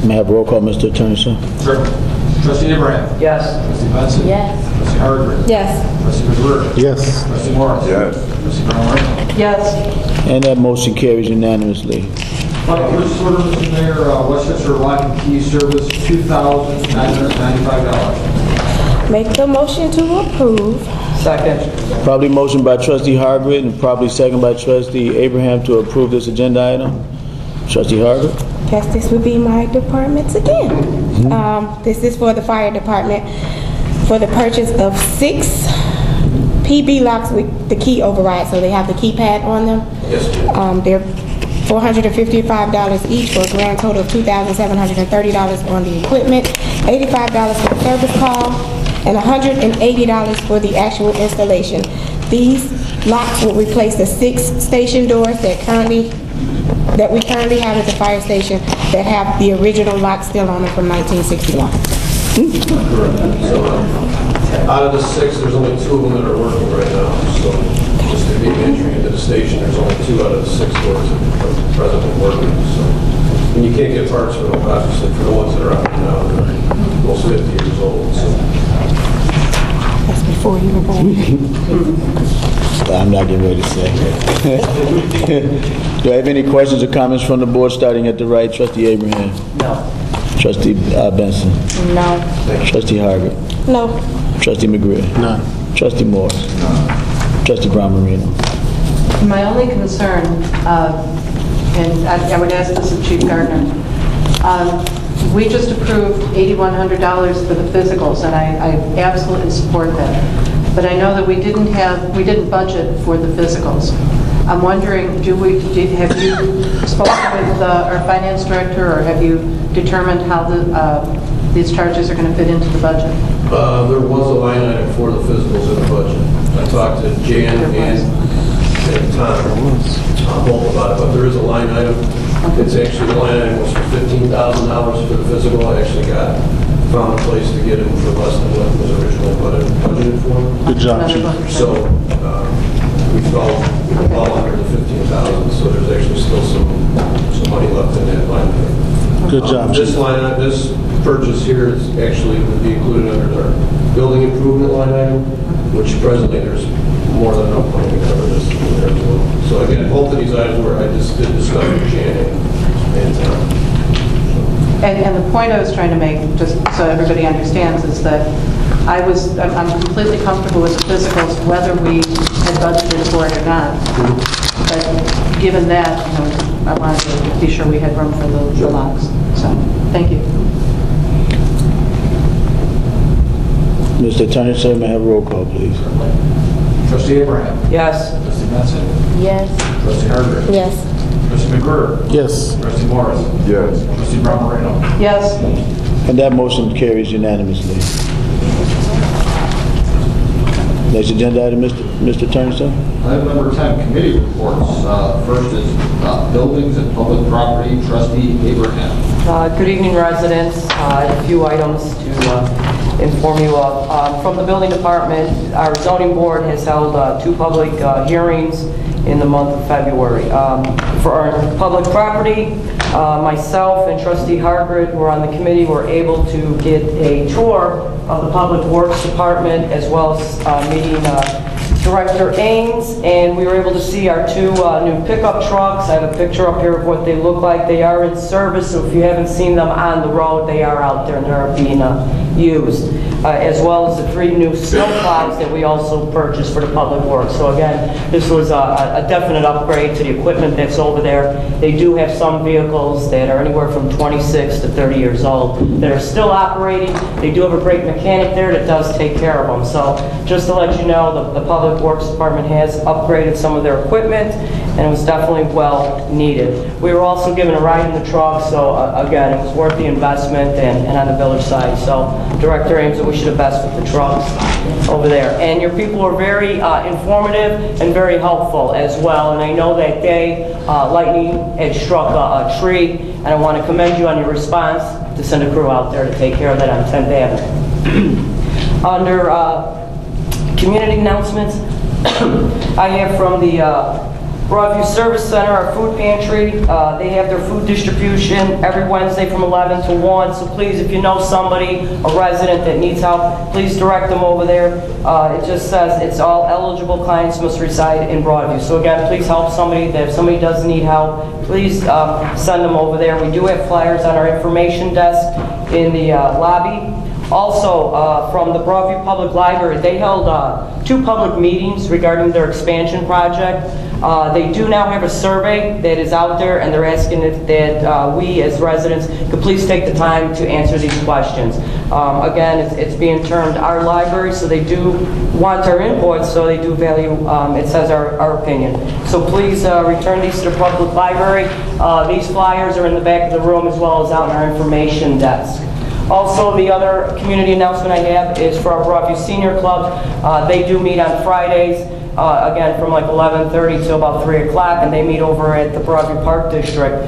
May I have a roll call, Mr. Attorney, sir? Sure. Trustee Abraham? Yes. Trustee Benson? Yes. Trustee Harder? Yes. Trustee McGreer? Yes. Trustee Morris? Yes. Trustee Brown Marino? Yes. And that motion carries unanimously. Purchase order, Mr. Mayor, Westchester Lock and Key Service, $2,995. Make the motion to approve. Second. Probably motion by trustee Hargreaves and probably second by trustee Abraham to approve this agenda item. Trustee Hargreaves? Guess this would be my departments again. This is for the fire department for the purchase of 6 PB locks with the key override, so they have the keypad on them. Yes, ma'am. They're $455 each, for a grand total of $2,730 on the equipment, $85 for the service call, and $180 for the actual installation. These locks will replace the 6 station doors that we currently have at the fire station that have the original lock still on them from 1961. Out of the 6, there's only 2 of them that are working right now. So just to be entry into the station, there's only 2 out of the 6 doors that are presently working. So, and you can't get parts for them, obviously, for the ones that are out now. They're almost 50 years old. So. That's before you were born. I'm not getting ready to say. Do I have any questions or comments from the board, starting at the right? Trustee Abraham? No. Trustee Benson? No. Trustee Hargett? No. Trustee McGrill? No. Trustee Morris? No. Trustee Brown Marino? My only concern, and I would ask this of Chief Gardner, we just approved $8,100 for the physicals, and I absolutely support that. But I know that we didn't budget for the physicals. I'm wondering, have you spoken with our finance director, or have you determined how these charges are going to fit into the budget? There was a line item for the physicals in the budget. I talked to Jan and Tom both about it, but there is a line item. It's actually, the line item was for $15,000 for the physical. I actually found a place to get him for less than what was originally budgeted for. Good job, Chief. So we fall under the $15,000, so there's actually still some money left in that line item. Good job, This purchase here is actually would be included under our building improvement line item, which presently there's more than enough money to cover this in there as well. So again, both of these items where I just did discuss with Jan and And the point I was trying to make, just so everybody understands, is that I'm completely comfortable with the physicals, whether we had budgeted for it or not. But given that, I wanted to be sure we had room for the locks. So, thank you. Mr. Attorney, sir, may I have a roll call, please? Trustee Abraham? Yes. Trustee Benson? Yes. Trustee Hargett? Yes. Trustee McGrill? Yes. Trustee Morris? Yes. Trustee Brown Marino? Yes. And that motion carries unanimously. Next agenda item, Mr. Attorney, sir? Item number 10, committee reports. First is buildings and public property. Trustee Abraham. Good evening, residents. A few items to inform you of. From the building department, our zoning board has held 2 public hearings in the month of February. For our public property, myself and Trustee Hargett, who are on the committee, were able to get a tour of the Public Works Department, as well as meeting Director Ames, and we were able to see our 2 new pickup trucks. I have a picture up here of what they look like. They are in service, so if you haven't seen them on the road, they are out there and they're being used. As well as the 3 new snow plows that we also purchased for the public works. So again, this was a definite upgrade to the equipment that's over there. They do have some vehicles that are anywhere from 26 to 30 years old that are still operating. They do have a great mechanic there that does take care of them. So just to let you know, the Public Works Department has upgraded some of their equipment, and it was definitely well needed. We were also given a ride in the truck, so again, it was worth the investment and on the village side. So Director Ames, I wish you the best with the trucks over there. And your people were very informative and very helpful as well. And I know that day lightning had struck a tree, and I want to commend you on your response to send a crew out there to take care of that on 10th Avenue. Under community announcements, I have from the Broadview Service Center, our food pantry. They have their food distribution every Wednesday from 11 to 1. So please, if you know somebody, a resident that needs help, please direct them over there. It just says it's all eligible clients must reside in Broadview. So again, please help somebody. If somebody does need help, please send them over there. We do have flyers on our information desk in the lobby. Also, from the Broadview Public Library, they held 2 public meetings regarding their expansion project. They do now have a survey that is out there, and they're asking that we as residents could please take the time to answer these questions. Again, it's being termed our library, so they do want our input, so they do value, it says our opinion. So please return these to the public library. These flyers are in the back of the room as well as out in our information desk. Also, the other community announcement I have is for our Broadview Senior Club. They do meet on Fridays, again, from like 11:30 till about 3 o'clock, and they meet over at the Broadview Park District.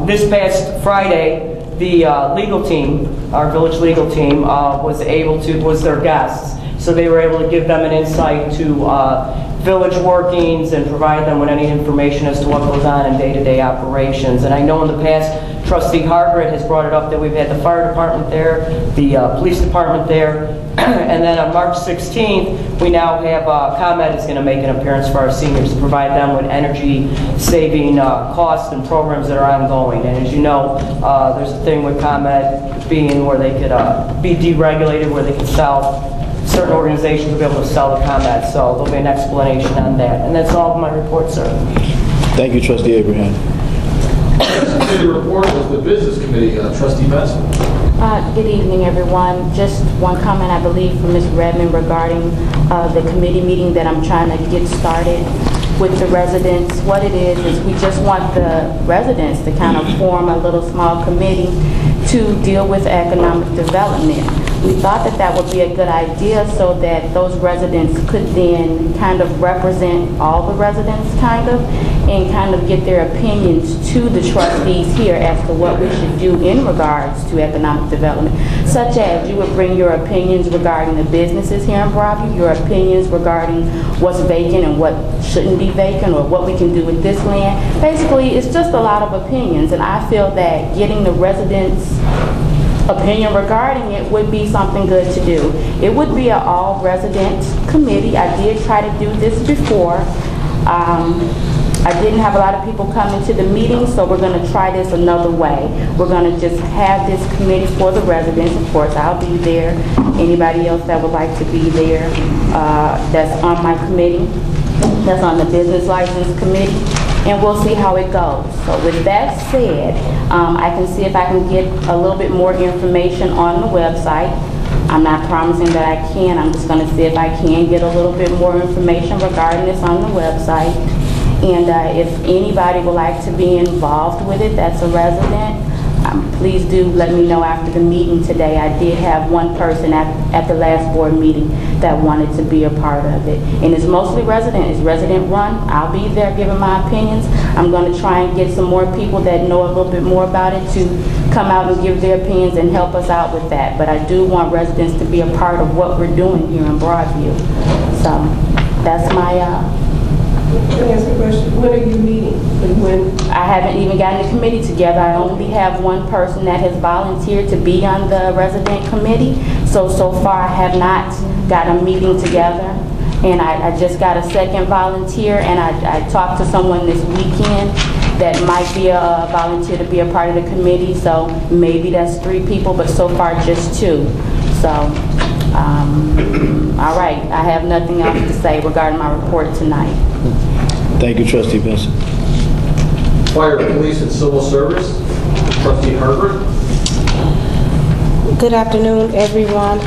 This past Friday, the legal team, our village legal team, was their guests. So they were able to give them an insight to village workings and provide them with any information as to what goes on in day-to-day operations. And I know in the past, Trustee Hargret has brought it up that we've had the fire department there, the police department there, and then on March 16th, we now have ComEd is going to make an appearance for our seniors to provide them with energy-saving costs and programs that are ongoing. And as you know, there's a thing with ComEd being where they could be deregulated, where they could sell, certain organizations will be able to sell the ComEd, so there'll be an explanation on that. And that's all of my report, sir. Thank you, Trustee Abraham. Next committee report is the Business Committee. Trustee Benson. Good evening, everyone. Just one comment, I believe, from Ms. Redmond regarding the committee meeting that I'm trying to get started with the residents. What it is we just want the residents to kind of form a little small committee to deal with economic development. We thought that that would be a good idea so that those residents could then kind of represent all the residents and kind of get their opinions to the trustees here as to what we should do in regards to economic development, such as you would bring your opinions regarding the businesses here in Broadview, your opinions regarding what's vacant and what shouldn't be vacant, or what we can do with this land. Basically, it's just a lot of opinions, and I feel that getting the residents' opinion regarding it would be something good to do. It would be an all-resident committee. I did try to do this before. I didn't have a lot of people coming to the meeting, so we're going to try this another way. We're going to just have this committee for the residents. Of course, I'll be there. Anybody else that would like to be there that's on my committee, that's on the Business License Committee, and we'll see how it goes. So with that said, I can see if I can get a little bit more information on the website. I'm not promising that I can. I'm just going to see if I can get a little bit more information regarding this on the website. And if anybody would like to be involved with it, that's a resident, please do let me know after the meeting today. I did have one person at the last board meeting that wanted to be a part of it. And it's mostly resident. It's resident run. I'll be there giving my opinions. I'm going to try and get some more people that know a little bit more about it to come out and give their opinions and help us out with that. But I do want residents to be a part of what we're doing here in Broadview. So that's my... Can I ask a question? When are you meeting? And when? I haven't even gotten the committee together. I only have one person that has volunteered to be on the resident committee. So far I have not got a meeting together. And I just got a second volunteer, and I talked to someone this weekend that might be a volunteer to be a part of the committee. So maybe that's 3 people, but so far just 2. So, all right. I have nothing else to say regarding my report tonight. Thank you, Trustee Benson. Fire, Police, and Civil Service. Trustee Herbert. Good afternoon, everyone.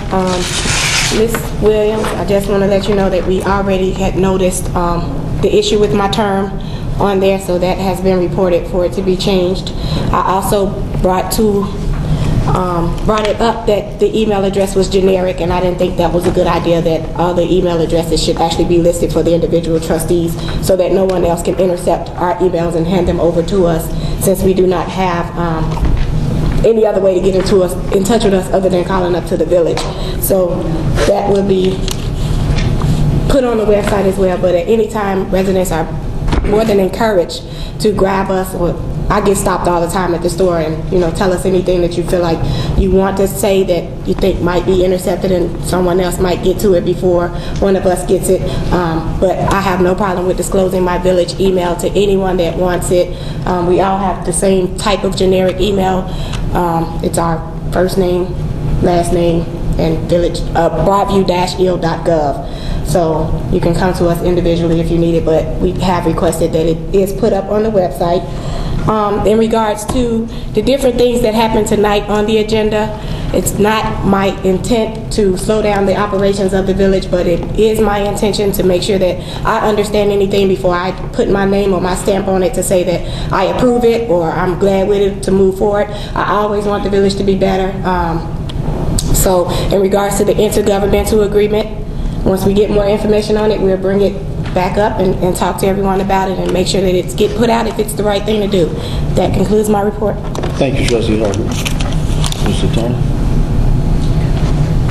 Ms. Williams, I just want to let you know that we already had noticed the issue with my term on there, so that has been reported for it to be changed. I also brought it up that the email address was generic, and I didn't think that was a good idea, that all the email addresses should actually be listed for the individual trustees so that no one else can intercept our emails and hand them over to us, since we do not have any other way to get in touch with us other than calling up to the village. So that will be put on the website as well, but at any time, residents are more than encouraged to grab us. I get stopped all the time at the store, and tell us anything that you feel like you want to say that you think might be intercepted, and someone else might get to it before one of us gets it. But I have no problem with disclosing my village email to anyone that wants it. We all have the same type of generic email. It's our first name, last name, and village, broadview-il.gov. So you can come to us individually if you need it, but we have requested that it is put up on the website. In regards to the different things that happen tonight on the agenda, it's not my intent to slow down the operations of the village, but it is my intention to make sure that I understand anything before I put my name or my stamp on it to say that I approve it or I'm glad with it to move forward. I always want the village to be better. So in regards to the intergovernmental agreement, once we get more information on it, we'll bring it back up and talk to everyone about it and make sure that it's get put out if it's the right thing to do. That concludes my report. Thank you, Trustee Harper. Mr. Turner.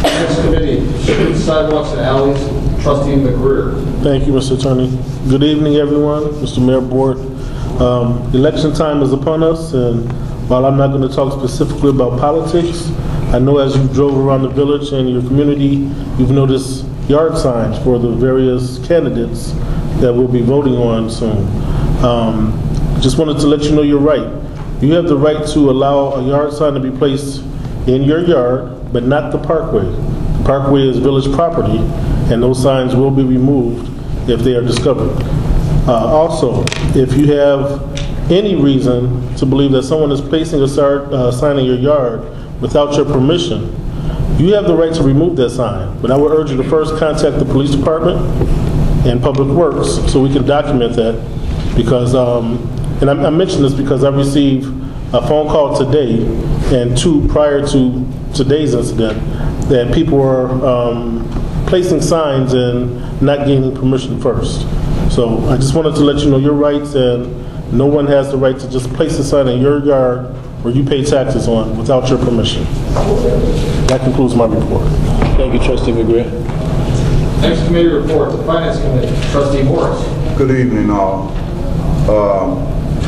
Next committee, streets, sidewalks, and alleys, Trustee McGreer. Thank you, Mr. Attorney. Good evening, everyone. Mr. Mayor, Board. Election time is upon us, and while I'm not going to talk specifically about politics, I know as you drove around the village and your community, you've noticed yard signs for the various candidates that we'll be voting on soon. Just wanted to let you know you're right. You have the right to allow a yard sign to be placed in your yard, but not the parkway. The parkway is village property, and those signs will be removed if they are discovered. Also, if you have any reason to believe that someone is placing a sign in your yard without your permission, you have the right to remove that sign. But I would urge you to first contact the police department and Public Works so we can document that, because, and I mention this because I received a phone call today and two prior to today's incident that people were placing signs and not gaining permission first. So I just wanted to let you know your rights, and no one has the right to just place a sign in your yard where you pay taxes on without your permission. That concludes my report. Thank you, Trustee McGreer. Next committee report, the Finance Committee, Trustee Morris. Good evening, all.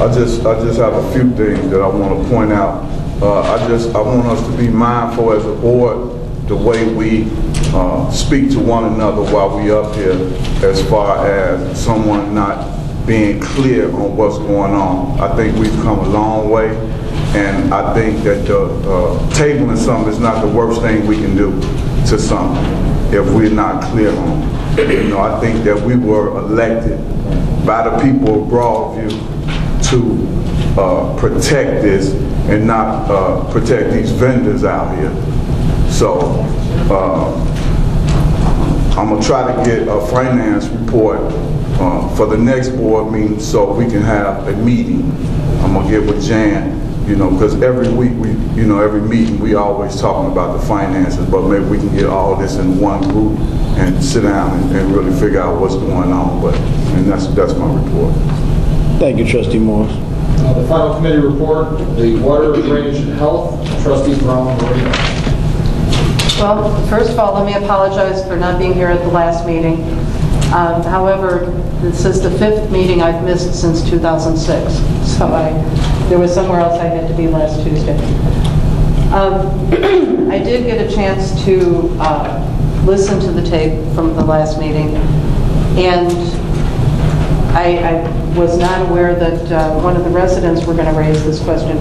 I just have a few things that I want to point out. I want us to be mindful as a board the way we speak to one another while we up here, as far as someone not being clear on what's going on. I think we've come a long way, and I think that tabling something is not the worst thing we can do to something if we're not clear on it. You know, I think that we were elected by the people of Broadview to protect this and not protect these vendors out here. So I'm gonna try to get a finance report for the next board meeting so we can have a meeting. I'm gonna get with Jan, you know, because every week every meeting we always talking about the finances, but maybe we can get all this in one group and sit down and really figure out what's going on. And that's my report. Thank you, Trustee Morris. The final committee report, the Water, Drainage, and Health, Trustee Brown Marino. Well, first of all, let me apologize for not being here at the last meeting. However, this is the 5th meeting I've missed since 2006, so there was somewhere else I had to be last Tuesday. I did get a chance to listen to the tape from the last meeting, and I was not aware that one of the residents were going to raise this question,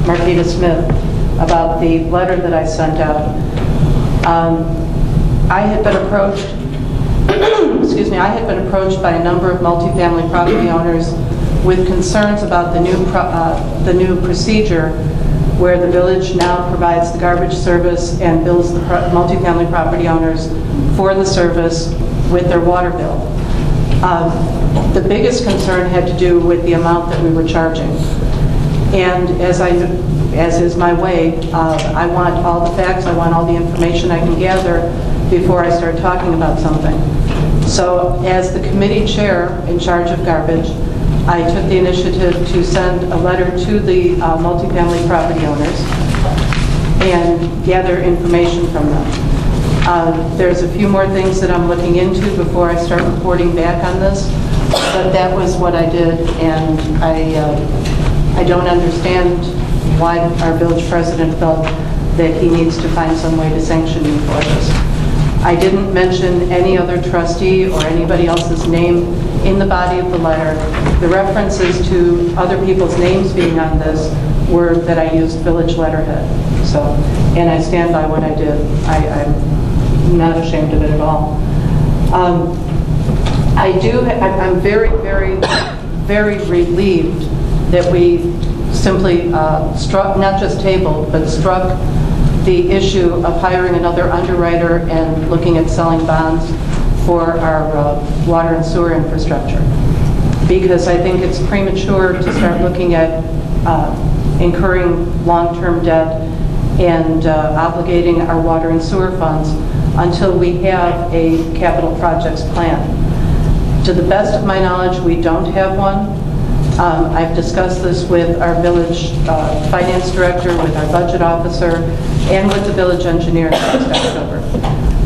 Marquita Smith, about the letter that I sent out. I had been approached, excuse me, I had been approached by a number of multifamily property owners with concerns about the new procedure where the village now provides the garbage service and bills the multifamily property owners for the service with their water bill. The biggest concern had to do with the amount that we were charging. And as is my way, I want all the facts, I want all the information I can gather before I start talking about something. So as the committee chair in charge of garbage, I took the initiative to send a letter to the multifamily property owners and gather information from them. There's a few more things that I'm looking into before I start reporting back on this, but that was what I did, and I don't understand why our village president felt that he needs to find some way to sanction me for this. I didn't mention any other trustee or anybody else's name in the body of the letter. The references to other people's names being on this were that I used village letterhead. So, and I stand by what I did. I'm not ashamed of it at all. I'm very, very, very relieved that we simply struck, not just tabled, but struck the issue of hiring another underwriter and looking at selling bonds for our water and sewer infrastructure. Because I think it's premature to start looking at incurring long-term debt and obligating our water and sewer funds until we have a capital projects plan. To the best of my knowledge, we don't have one. I've discussed this with our village finance director, with our budget officer, and with the village engineer last October.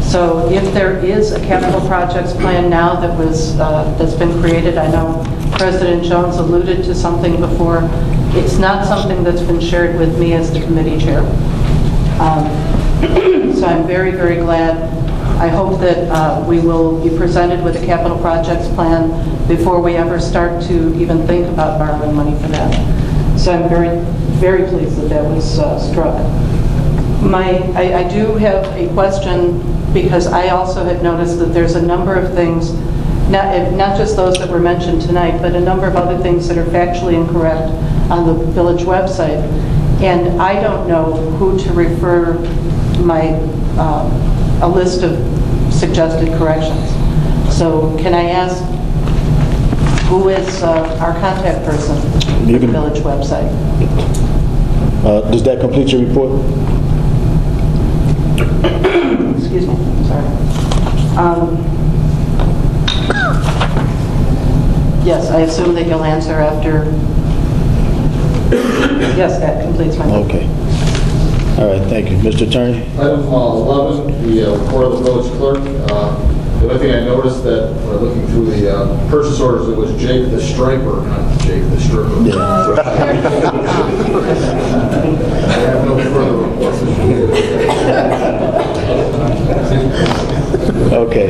So if there is a capital projects plan now that's been created, I know President Jones alluded to something before. It's not something that's been shared with me as the committee chair. So I'm very, very glad. I hope that we will be presented with a capital projects plan before we ever start to even think about borrowing money for that. So I'm very, very pleased that that was struck. I do have a question, because I also had noticed that there's a number of things, not just those that were mentioned tonight, but a number of other things that are factually incorrect on the village website. And I don't know who to refer a list of suggested corrections. So can I ask, who is our contact person for the village website? Does that complete your report? Excuse me, sorry. Yes, I assume that you'll answer after. Yes, that completes my report. Okay. All right, thank you. Mr. Attorney? Item 11, the report of the village clerk. The only thing I noticed that when looking through the purchase orders, it was Jake the Striper, not Jake the Stripper. Yeah. I have no further reports. Okay.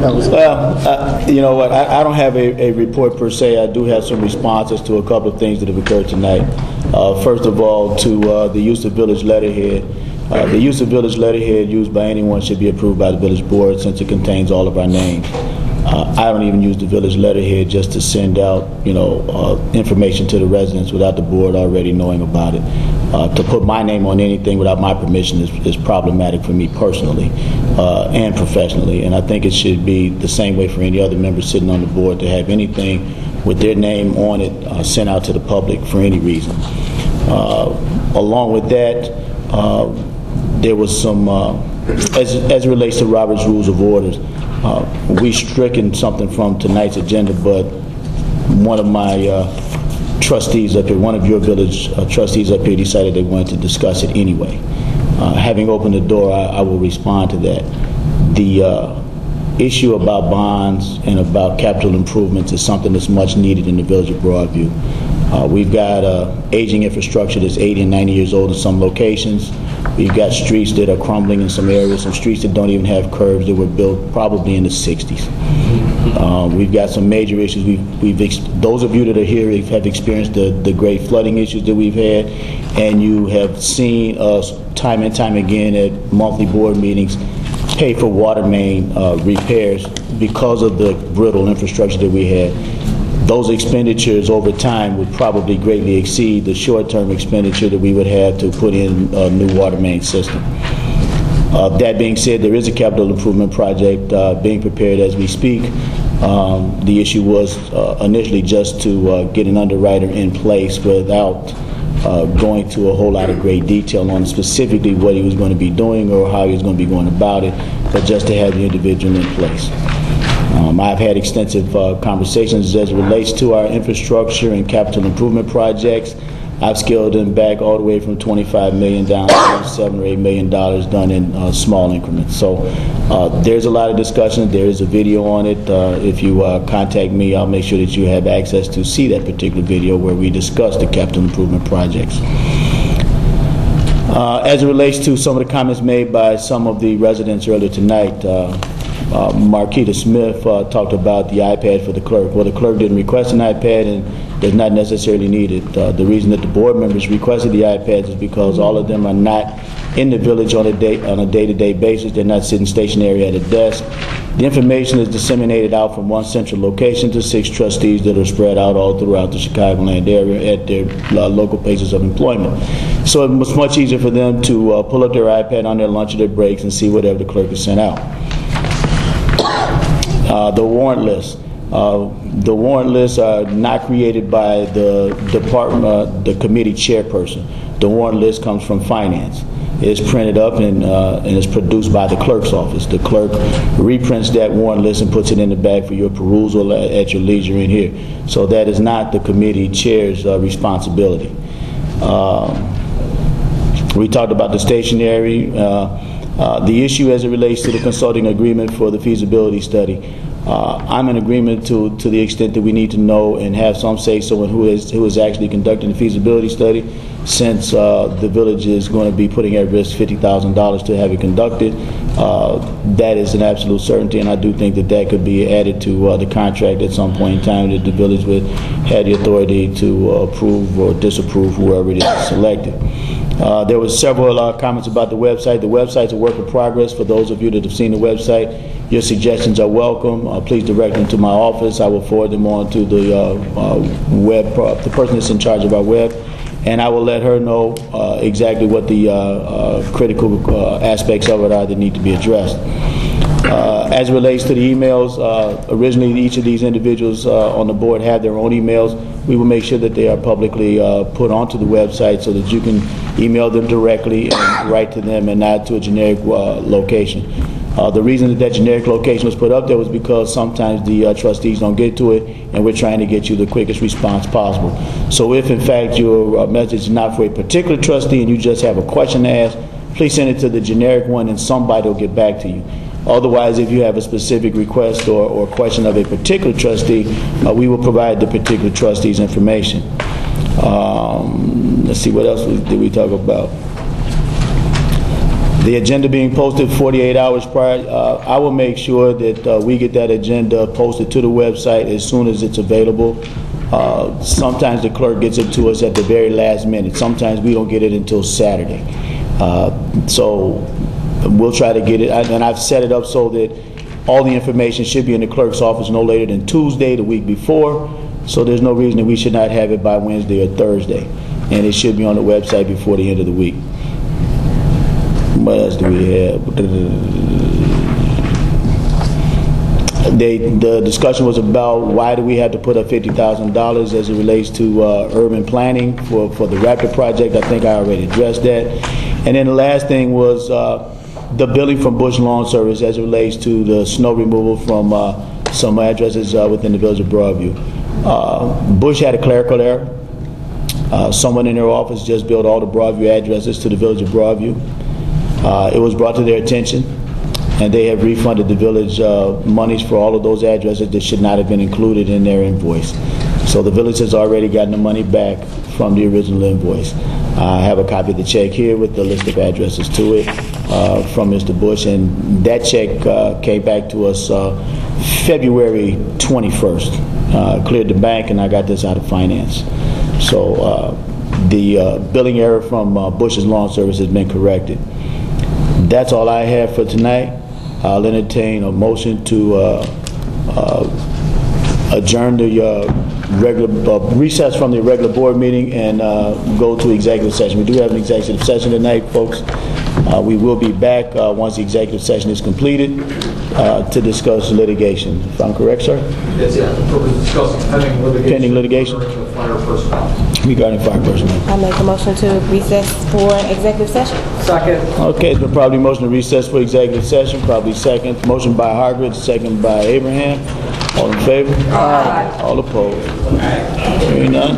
Well, you know what? I don't have a report per se. I do have some responses to a couple of things that have occurred tonight. First of all, to the use of village letterhead. The use of village letterhead used by anyone should be approved by the village board, since it contains all of our names. I don't even use the village letterhead just to send out, information to the residents without the board already knowing about it. To put my name on anything without my permission is problematic for me personally and professionally. And I think it should be the same way for any other member sitting on the board to have anything with their name on it sent out to the public for any reason. Along with that, there was some, as it relates to Robert's Rules of Orders, we stricken something from tonight's agenda, but one of my trustees up here, one of your village trustees up here decided they wanted to discuss it anyway. Having opened the door, I will respond to that. The issue about bonds and about capital improvements is something that's much needed in the village of Broadview. We've got aging infrastructure that's 80 and 90 years old in some locations. We've got streets that are crumbling in some areas, some streets that don't even have curbs that were built probably in the 60s. We've got some major issues. Those of you that are here have experienced the great flooding issues that we've had, and you have seen us time and time again at monthly board meetings pay for water main repairs because of the brittle infrastructure that we had. Those expenditures over time would probably greatly exceed the short-term expenditure that we would have to put in a new water main system. That being said, there is a capital improvement project being prepared as we speak. The issue was initially just to get an underwriter in place without going to a whole lot of great detail on specifically what he was going to be doing or how he was going to be going about it, but just to have the individual in place. I've had extensive conversations as it relates to our infrastructure and capital improvement projects. I've scaled them back all the way from $25 million down to $7 or $8 million done in small increments. So there's a lot of discussion. There is a video on it. If you contact me, I'll make sure that you have access to see that particular video where we discuss the capital improvement projects. As it relates to some of the comments made by some of the residents earlier tonight, Marquita Smith talked about the iPad for the clerk. Well, the clerk didn't request an iPad, and does not necessarily need it. The reason that the board members requested the iPads is because all of them are not in the village on a day-to-day basis. They're not sitting stationary at a desk. The information is disseminated out from one central location to 6 trustees that are spread out all throughout the Chicagoland area at their local places of employment. So it was much easier for them to pull up their iPad on their lunch or their breaks and see whatever the clerk has sent out. The warrant list. The warrant lists are not created by the department, the committee chairperson. The warrant list comes from finance. It's printed up and it's produced by the clerk's office. The clerk reprints that warrant list and puts it in the bag for your perusal at your leisure in here. So that is not the committee chair's responsibility. We talked about the stationery. The issue as it relates to the consulting agreement for the feasibility study. I'm in agreement to the extent that we need to know and have some say-so in who is actually conducting the feasibility study, since the village is going to be putting at risk $50,000 to have it conducted. That is an absolute certainty, and I do think that that could be added to the contract at some point in time, that the village would have the authority to approve or disapprove whoever it is selected. There was several comments about the website. The website's a work in progress. For those of you that have seen the website, your suggestions are welcome. Please direct them to my office. I will forward them on to the the person that's in charge of our web, and I will let her know exactly what the critical aspects of it are that need to be addressed. As it relates to the emails, originally each of these individuals on the board have their own emails. We will make sure that they are publicly put onto the website so that you can email them directly and write to them and not to a generic location. The reason that generic location was put up there was because sometimes the trustees don't get to it, and we're trying to get you the quickest response possible. So if in fact your message is not for a particular trustee and you just have a question to ask, please send it to the generic one and somebody will get back to you. Otherwise, if you have a specific request or question of a particular trustee, we will provide the particular trustee's information. Let's see, what else did we talk about? The agenda being posted 48 hours prior, I will make sure that we get that agenda posted to the website as soon as it's available. Sometimes the clerk gets it to us at the very last minute. Sometimes we don't get it until Saturday. So we'll try to get it, and I've set it up so that all the information should be in the clerk's office no later than Tuesday, the week before, so there's no reason that we should not have it by Wednesday or Thursday. And it should be on the website before the end of the week. What else do we have? The discussion was about why do we have to put up $50,000 as it relates to urban planning for the Raptor project. I think I already addressed that. And then the last thing was the billing from Bush Lawn Service as it relates to the snow removal from some addresses within the village of Broadview. Bush had a clerical error. Someone in their office just billed all the Broadview addresses to the village of Broadview. It was brought to their attention, and they have refunded the village monies for all of those addresses that should not have been included in their invoice. So the village has already gotten the money back from the original invoice. I have a copy of the check here with the list of addresses to it from Mr. Bush, and that check came back to us February 21st. Cleared the bank, and I got this out of finance. So the billing error from Bush's Lawn Service has been corrected. That's all I have for tonight. I'll entertain a motion to adjourn the regular recess from the regular board meeting and go to executive session. We do have an executive session tonight, folks. We will be back once the executive session is completed to discuss litigation. If I'm correct, sir? Yes, yeah. We'll discuss pending litigation. Regarding fire personnel. I make a motion to recess for executive session. Second. Okay, it's been probably motion to recess for executive session, probably second. Motion by Hargreaves, second by Abraham. All in favor? Aye. All opposed? Hearing none.